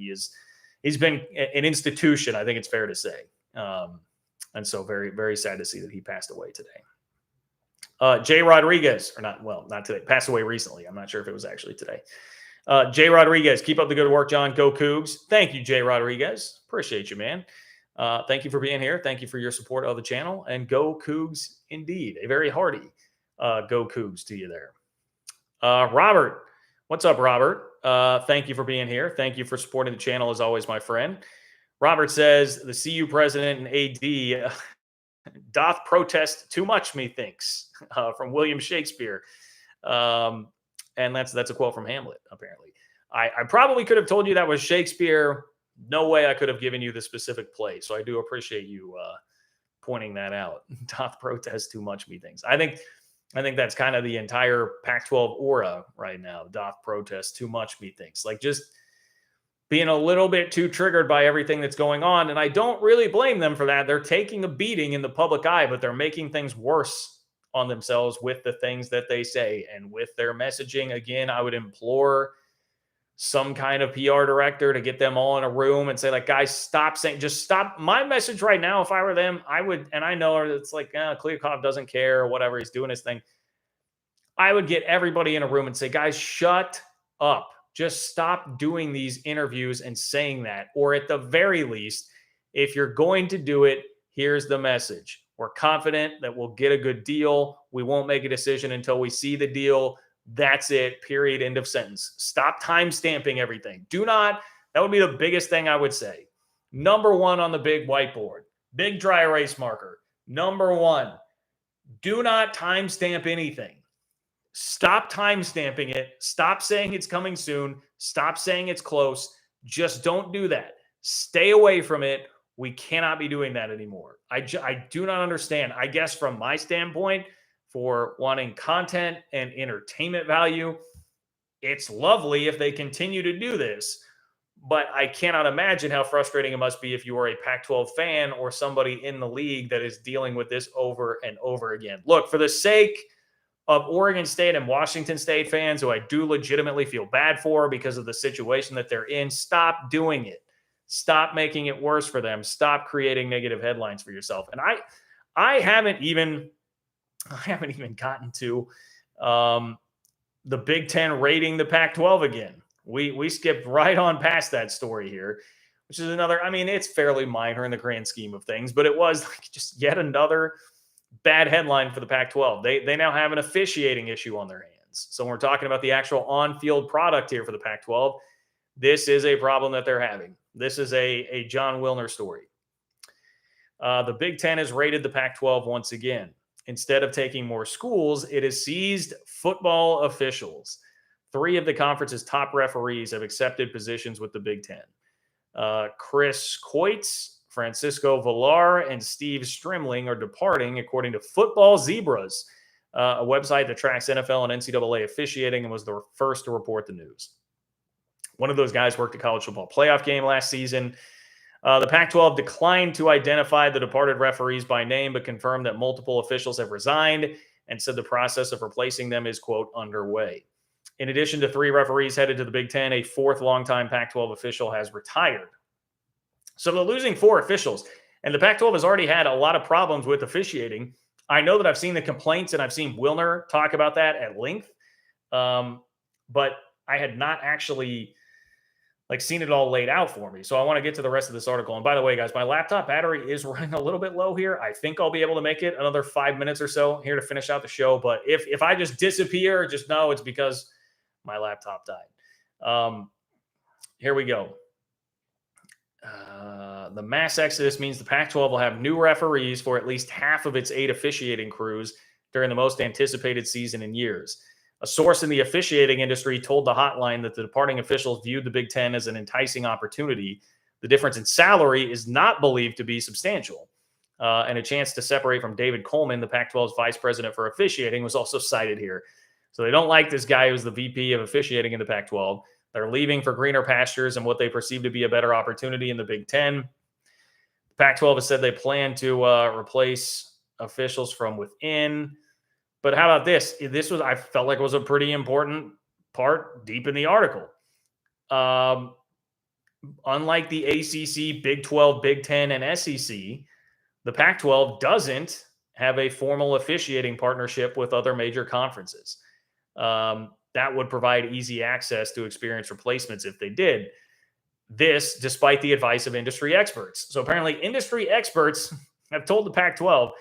He's been an institution, I think it's fair to say. And so very, very sad to see that he passed away today. Jay Rodriguez, not today, passed away recently. I'm not sure if it was actually today. Jay Rodriguez, keep up the good work, John. Go Cougs. Thank you, Jay Rodriguez. Appreciate you, man. Thank you for being here. Thank you for your support of the channel. And go Cougs indeed. A very hearty go Cougs to you there. Robert. What's up, Robert? Thank you for being here. Thank you for supporting the channel as always, my friend. Robert says, the CU president and AD doth protest too much, methinks, from William Shakespeare. And that's a quote from Hamlet, apparently. I probably could have told you that was Shakespeare. No way I could have given you the specific play. So I do appreciate you pointing that out. Doth protest too much, methinks. I think I think that's kind of the entire Pac-12 aura right now. Doth protest too much, methinks. Like, just being a little bit too triggered by everything that's going on. And I don't really blame them for that. They're taking a beating in the public eye, but they're making things worse on themselves with the things that they say and with their messaging. Again, I would implore some kind of PR director to get them all in a room and say, like, guys, stop saying, just stop. My message right now, if I were them, I would, and I know it's like, Kliavkoff doesn't care or whatever, he's doing his thing. I would get everybody in a room and say, guys, shut up. Just stop doing these interviews and saying that. Or at the very least, if you're going to do it, here's the message. We're confident that we'll get a good deal. We won't make a decision until we see the deal. That's it. Period. End of sentence. Stop time stamping everything. Do not. That would be the biggest thing I would say. Number one on the big whiteboard, big dry erase marker. Number one, do not time stamp anything. Stop time stamping it. Stop saying it's coming soon. Stop saying it's close. Just don't do that. Stay away from it. We cannot be doing that anymore. I do not understand. I guess from my standpoint, for wanting content and entertainment value, it's lovely if they continue to do this. But I cannot imagine how frustrating it must be if you are a Pac-12 fan or somebody in the league that is dealing with this over and over again. Look, for the sake of Oregon State and Washington State fans, who I do legitimately feel bad for because of the situation that they're in, stop doing it. Stop making it worse for them. Stop creating negative headlines for yourself. And I haven't even gotten to the Big Ten rating the Pac-12 again. We skipped right on past that story here, which is another, I mean, it's fairly minor in the grand scheme of things, but it was like just yet another bad headline for the Pac-12. They now have an officiating issue on their hands. So when we're talking about the actual on-field product here for the Pac-12, this is a problem that they're having. This is a John Wilner story. The Big Ten has raided the Pac-12 once again. Instead of taking more schools, it has seized football officials. 3 of the conference's top referees have accepted positions with the Big Ten. Chris Coitz, Francisco Villar, and Steve Strimling are departing, according to Football Zebras, a website that tracks NFL and NCAA officiating and was the first to report the news. One of those guys worked a college football playoff game last season. The Pac-12 declined to identify the departed referees by name, but confirmed that multiple officials have resigned and said the process of replacing them is, quote, underway. In addition to 3 referees headed to the Big Ten, a 4th longtime Pac-12 official has retired. So they're losing 4 officials, and the Pac-12 has already had a lot of problems with officiating. I know that I've seen the complaints, and I've seen Wilner talk about that at length, but I had not actually seen it all laid out for me. So I want to get to the rest of this article. And by the way, guys, my laptop battery is running a little bit low here. I think I'll be able to make it another 5 minutes or so here to finish out the show. But if I just disappear, just know it's because my laptop died. Here we go. The mass exodus means the Pac-12 will have new referees for at least half of its 8 officiating crews during the most anticipated season in years. A source in the officiating industry told the hotline that the departing officials viewed the Big Ten as an enticing opportunity. The difference in salary is not believed to be substantial. And a chance to separate from David Coleman, the Pac-12's vice president for officiating, was also cited here. So they don't like this guy who's the VP of officiating in the Pac-12. They're leaving for greener pastures and what they perceive to be a better opportunity in the Big Ten. The Pac-12 has said they plan to replace officials from within. But how about this? I felt like it was a pretty important part deep in the article. Unlike the ACC, Big 12, Big 10, and SEC, the Pac-12 doesn't have a formal officiating partnership with other major conferences. That would provide easy access to experienced replacements if they did. This, despite the advice of industry experts. So apparently industry experts have told the Pac-12,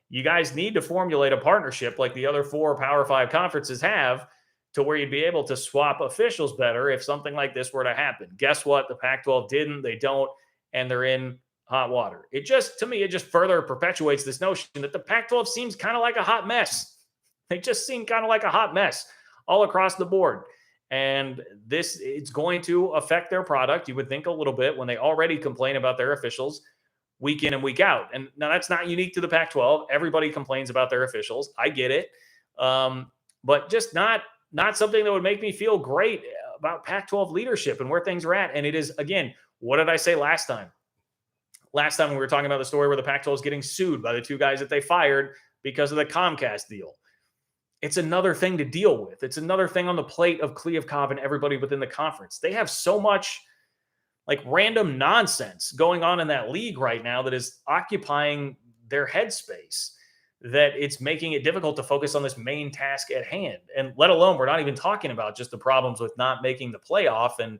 you guys need to formulate a partnership like the other 4 Power 5 conferences have to where you'd be able to swap officials better if something like this were to happen. Guess what? The Pac-12 didn't, they don't, and they're in hot water. To me, it just further perpetuates this notion that the Pac-12 seems kind of like a hot mess. They just seem kind of like a hot mess all across the board. And it's going to affect their product, you would think, a little bit when they already complain about their officials week in and week out. And now that's not unique to the Pac-12. Everybody complains about their officials. I get it. But just not something that would make me feel great about Pac-12 leadership and where things are at. And it is, again, what did I say last time? Last time when we were talking about the story where the Pac-12 is getting sued by the two guys that they fired because of the Comcast deal. It's another thing to deal with. It's another thing on the plate of Kliavkov and everybody within the conference. They have so much like random nonsense going on in that league right now that is occupying their headspace, that it's making it difficult to focus on this main task at hand. And let alone, we're not even talking about just the problems with not making the playoff and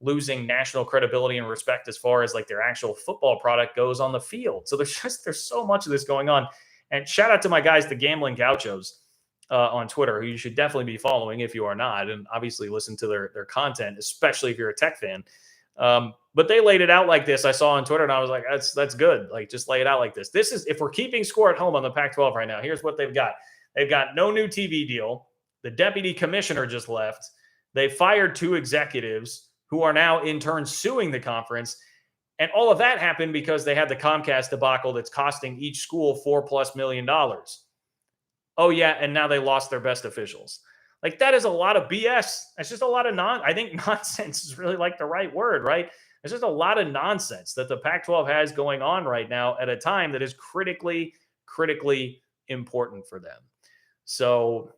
losing national credibility and respect as far as like their actual football product goes on the field. So there's so much of this going on. And shout out to my guys, the Gambling Gauchos, on Twitter, who you should definitely be following if you are not, and obviously listen to their content, especially if you're a Tech fan. But they laid it out like this. I saw on Twitter and I was like, that's good. Like, just lay it out like this. This is, if we're keeping score at home on the Pac-12 right now, here's what they've got. They've got no new TV deal. The deputy commissioner just left. They fired 2 executives who are now in turn suing the conference. And all of that happened because they had the Comcast debacle that's costing each school $4+ million. Oh yeah. And now they lost their best officials. Like, that is a lot of BS. That's just a lot of I think nonsense is really like the right word, right? There's just a lot of nonsense that the Pac-12 has going on right now at a time that is critically important for them. So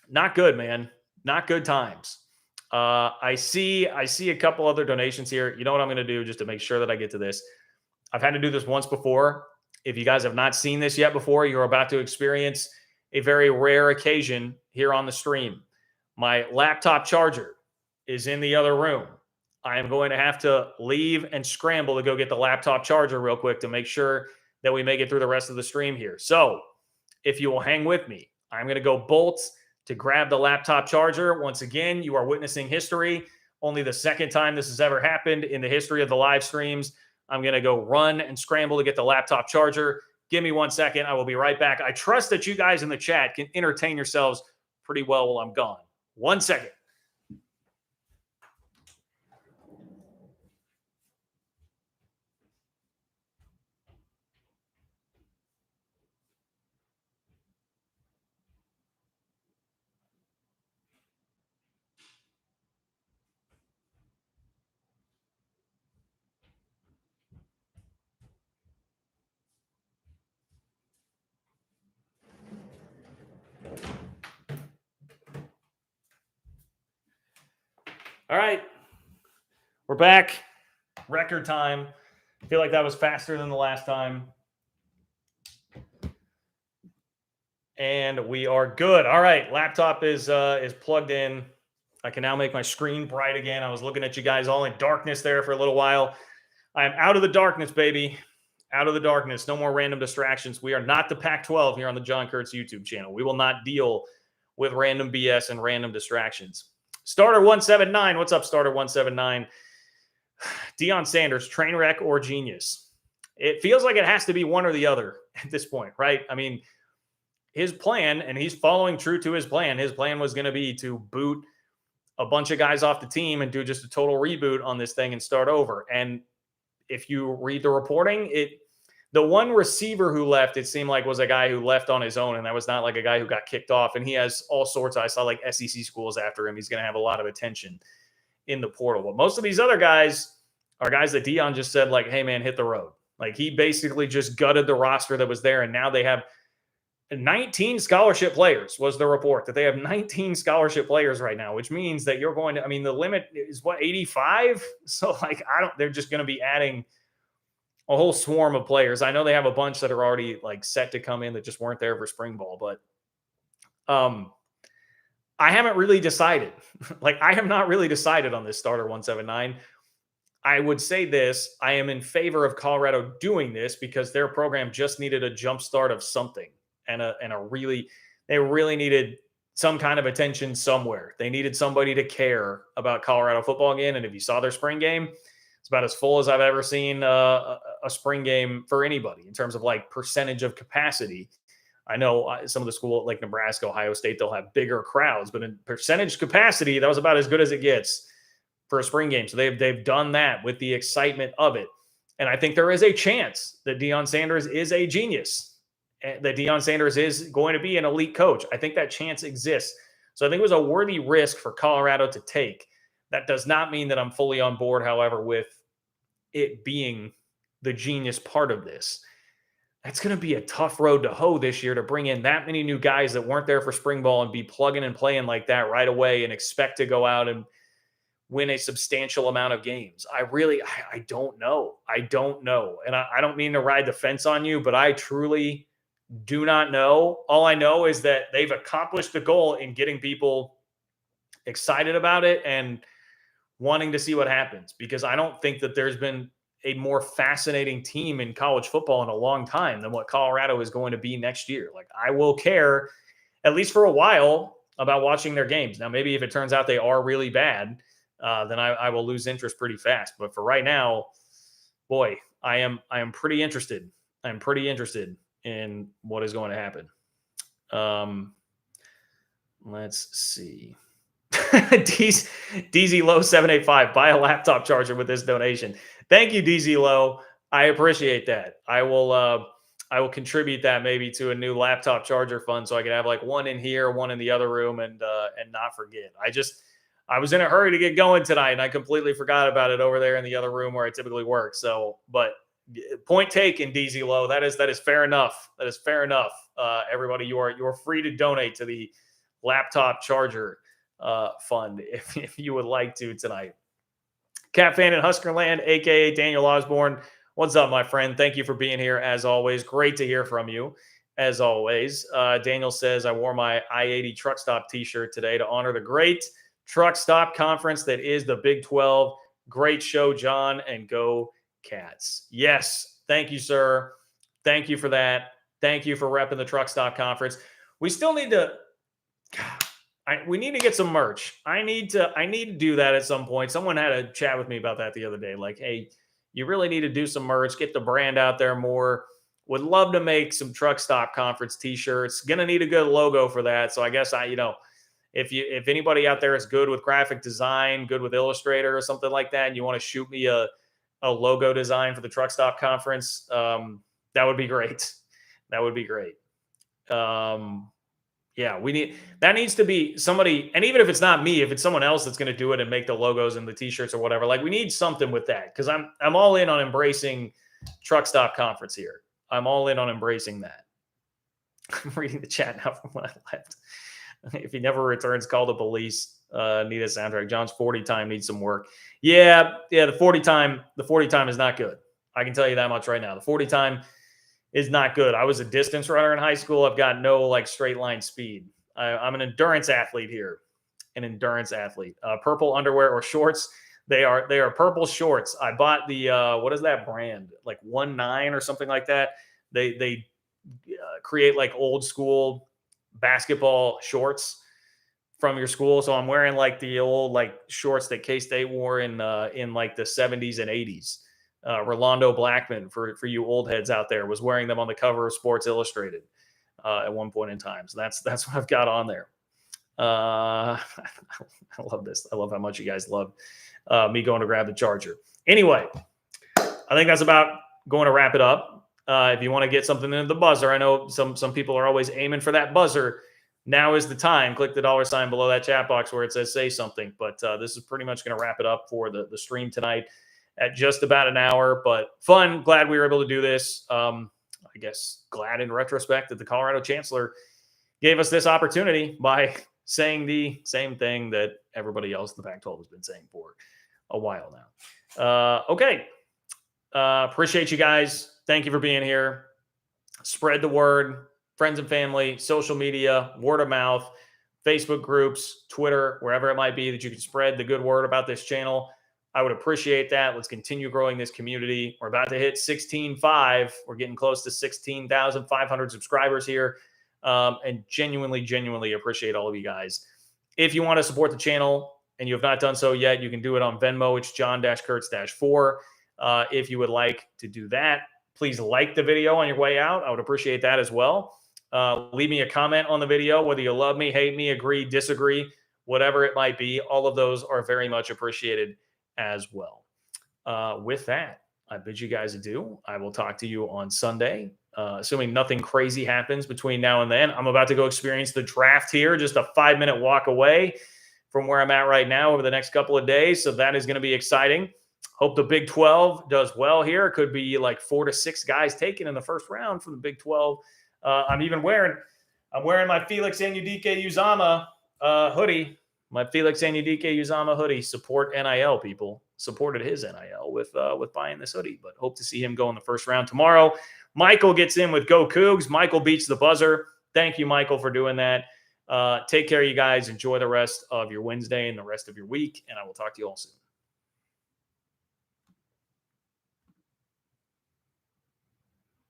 not good, man. Not good times. I see a couple other donations here. You know what I'm going to do just to make sure that I get to this? I've had to do this once before. If you guys have not seen this yet before, you're about to experience a very rare occasion here on the stream. My laptop charger is in the other room. I am going to have to leave and scramble to go get the laptop charger real quick to make sure that we make it through the rest of the stream here. So if you will hang with me, I'm going to go bolt to grab the laptop charger. Once again, you are witnessing history. Only the second time this has ever happened in the history of the live streams. I'm going to go run and scramble to get the laptop charger. Give me 1 second. I will be right back. I trust that you guys in the chat can entertain yourselves pretty well while I'm gone. 1 second. All right. We're back. Record time. I feel like that was faster than the last time. And we are good. All right. Laptop is plugged in. I can now make my screen bright again. I was looking at you guys all in darkness there for a little while. I am out of the darkness, baby. Out of the darkness. No more random distractions. We are not the Pac-12 here on the John Kurtz YouTube channel. We will not deal with random BS and random distractions. Starter 179. What's up, Starter 179? Deion Sanders, train wreck or genius? It feels like it has to be one or the other at this point, right? I mean, his plan, and he's following true to his plan. His plan was going to be to boot a bunch of guys off the team and do just a total reboot on this thing and start over. And if you read the reporting, the one receiver who left, it seemed like, was a guy who left on his own, and that was not like a guy who got kicked off. And he has all sorts. I saw like SEC schools after him. He's going to have a lot of attention in the portal. But most of these other guys are guys that Deion just said, like, hey, man, hit the road. Like, he basically just gutted the roster that was there, and now they have 19 scholarship players, was the report, that they have 19 scholarship players right now, which means that you're going to, I mean, the limit is what, 85? So, like, they're just going to be adding a whole swarm of players. I know they have a bunch that are already like set to come in that just weren't there for spring ball, but I haven't really decided. Like, I have not really decided on this Starter 179. I would say this: I am in favor of Colorado doing this because their program just needed a jump start of something, and they really needed some kind of attention somewhere. They needed somebody to care about Colorado football again. And if you saw their spring game, it's about as full as I've ever seen a spring game for anybody in terms of like percentage of capacity. I know some of the school like Nebraska, Ohio State, they'll have bigger crowds, but in percentage capacity, that was about as good as it gets for a spring game. So they've done that with the excitement of it. And I think there is a chance that Deion Sanders is a genius. that Deion Sanders is going to be an elite coach. I think that chance exists. So I think it was a worthy risk for Colorado to take. That does not mean that I'm fully on board, however, with it being the genius part of this. That's going to be a tough road to hoe this year, to bring in that many new guys that weren't there for spring ball and be plugging and playing like that right away and expect to go out and win a substantial amount of games. I don't know. I don't know. And I don't mean to ride the fence on you, but I truly do not know. All I know is that they've accomplished the goal in getting people excited about it and wanting to see what happens, because I don't think that there's been a more fascinating team in college football in a long time than what Colorado is going to be next year. Like, I will care, at least for a while, about watching their games. Now, maybe if it turns out they are really bad, then I will lose interest pretty fast. But for right now, boy, I am pretty interested. I'm pretty interested in what is going to happen. Let's see. DZ Low 785, buy a laptop charger with this donation. Thank you, DZ Low. I appreciate that. I will contribute that maybe to a new laptop charger fund, so I can have like one in here, one in the other room, and not forget. I was in a hurry to get going tonight, and I completely forgot about it over there in the other room where I typically work. So, but point taken, DZ Low. That is fair enough. That is fair enough. Everybody, you are free to donate to the laptop charger fund if you would like to tonight. Cat fan in Huskerland, aka Daniel Osborne. What's up, my friend? Thank you for being here as always. Great to hear from you as always. Daniel says, I wore my I-80 truck stop t-shirt today to honor the great truck stop conference that is the Big 12. Great show, John, and go Cats. Yes, thank you, sir. Thank you for that. Thank you for repping the truck stop conference. We still need to we need to get some merch. I need to do that at some point. Someone had a chat with me about that the other day. Like, hey, you really need to do some merch, get the brand out there more. Would love to make some truck stop conference t-shirts. Gonna need a good logo for that. So I guess if anybody out there is good with graphic design, good with Illustrator or something like that, and you want to shoot me a logo design for the truck stop conference, that would be great. That would be great. Yeah, that needs to be somebody, and even if it's not me, if it's someone else that's going to do it and make the logos and the t-shirts or whatever, like, we need something with that, because I'm all in on embracing truck stop conference here. I'm all in on embracing that. I'm reading the chat now from when I left. If he never returns, call the police. Need a soundtrack. John's 40 time needs some work. Yeah. The 40 time is not good. I can tell you that much right now. The 40 time is not good. I was a distance runner in high school. I've got no straight line speed. I'm an endurance athlete here. An endurance athlete. Purple underwear or shorts. They are purple shorts. I bought the what is that brand? Like 19 or something like that. They create like old school basketball shorts from your school. So I'm wearing like the old shorts that K-State wore in like the 70s and 80s. Rolando Blackman, for you old heads out there, was wearing them on the cover of Sports Illustrated at one point in time. So that's what I've got on there. I love this. I love how much you guys love me going to grab the charger. Anyway, I think that's about going to wrap it up. If you want to get something into the buzzer, I know some people are always aiming for that buzzer. Now is the time. Click the $ below that chat box where it says say something. But this is pretty much going to wrap it up for the stream tonight at just about an hour. But fun. Glad we were able to do this. I guess glad in retrospect that the Colorado Chancellor gave us this opportunity by saying the same thing that everybody else in the Pac-12 has been saying for a while now. Okay. Appreciate you guys. Thank you for being here. Spread the word. Friends and family, social media, word of mouth, Facebook groups, Twitter, wherever it might be that you can spread the good word about this channel. I would appreciate that. Let's continue growing this community. We're about to hit 16.5. We're getting close to 16,500 subscribers here. And genuinely appreciate all of you guys. If you want to support the channel and you have not done so yet, you can do it on Venmo. It's John-Kurtz-4. If you would like to do that, please like the video on your way out. I would appreciate that as well. Leave me a comment on the video, whether you love me, hate me, agree, disagree, whatever it might be. All of those are very much appreciated as well. With that, I bid you guys adieu. I will talk to you on Sunday. assuming nothing crazy happens between now and then. I'm about to go experience the draft here, just a 5-minute walk away from where I'm at right now over the next couple of days. So that is going to be exciting. Hope the Big 12 does well here. It could be like 4 to 6 guys taken in the first round from the Big 12. I'm wearing my Felix Anudike-Uzomah hoodie. My Felix Anudike-Uzomah hoodie. Support NIL, people. Supported his NIL with buying this hoodie, but hope to see him go in the first round tomorrow. Michael gets in with Go Cougs. Michael beats the buzzer. Thank you, Michael, for doing that. Take care, you guys. Enjoy the rest of your Wednesday and the rest of your week, and I will talk to you all soon.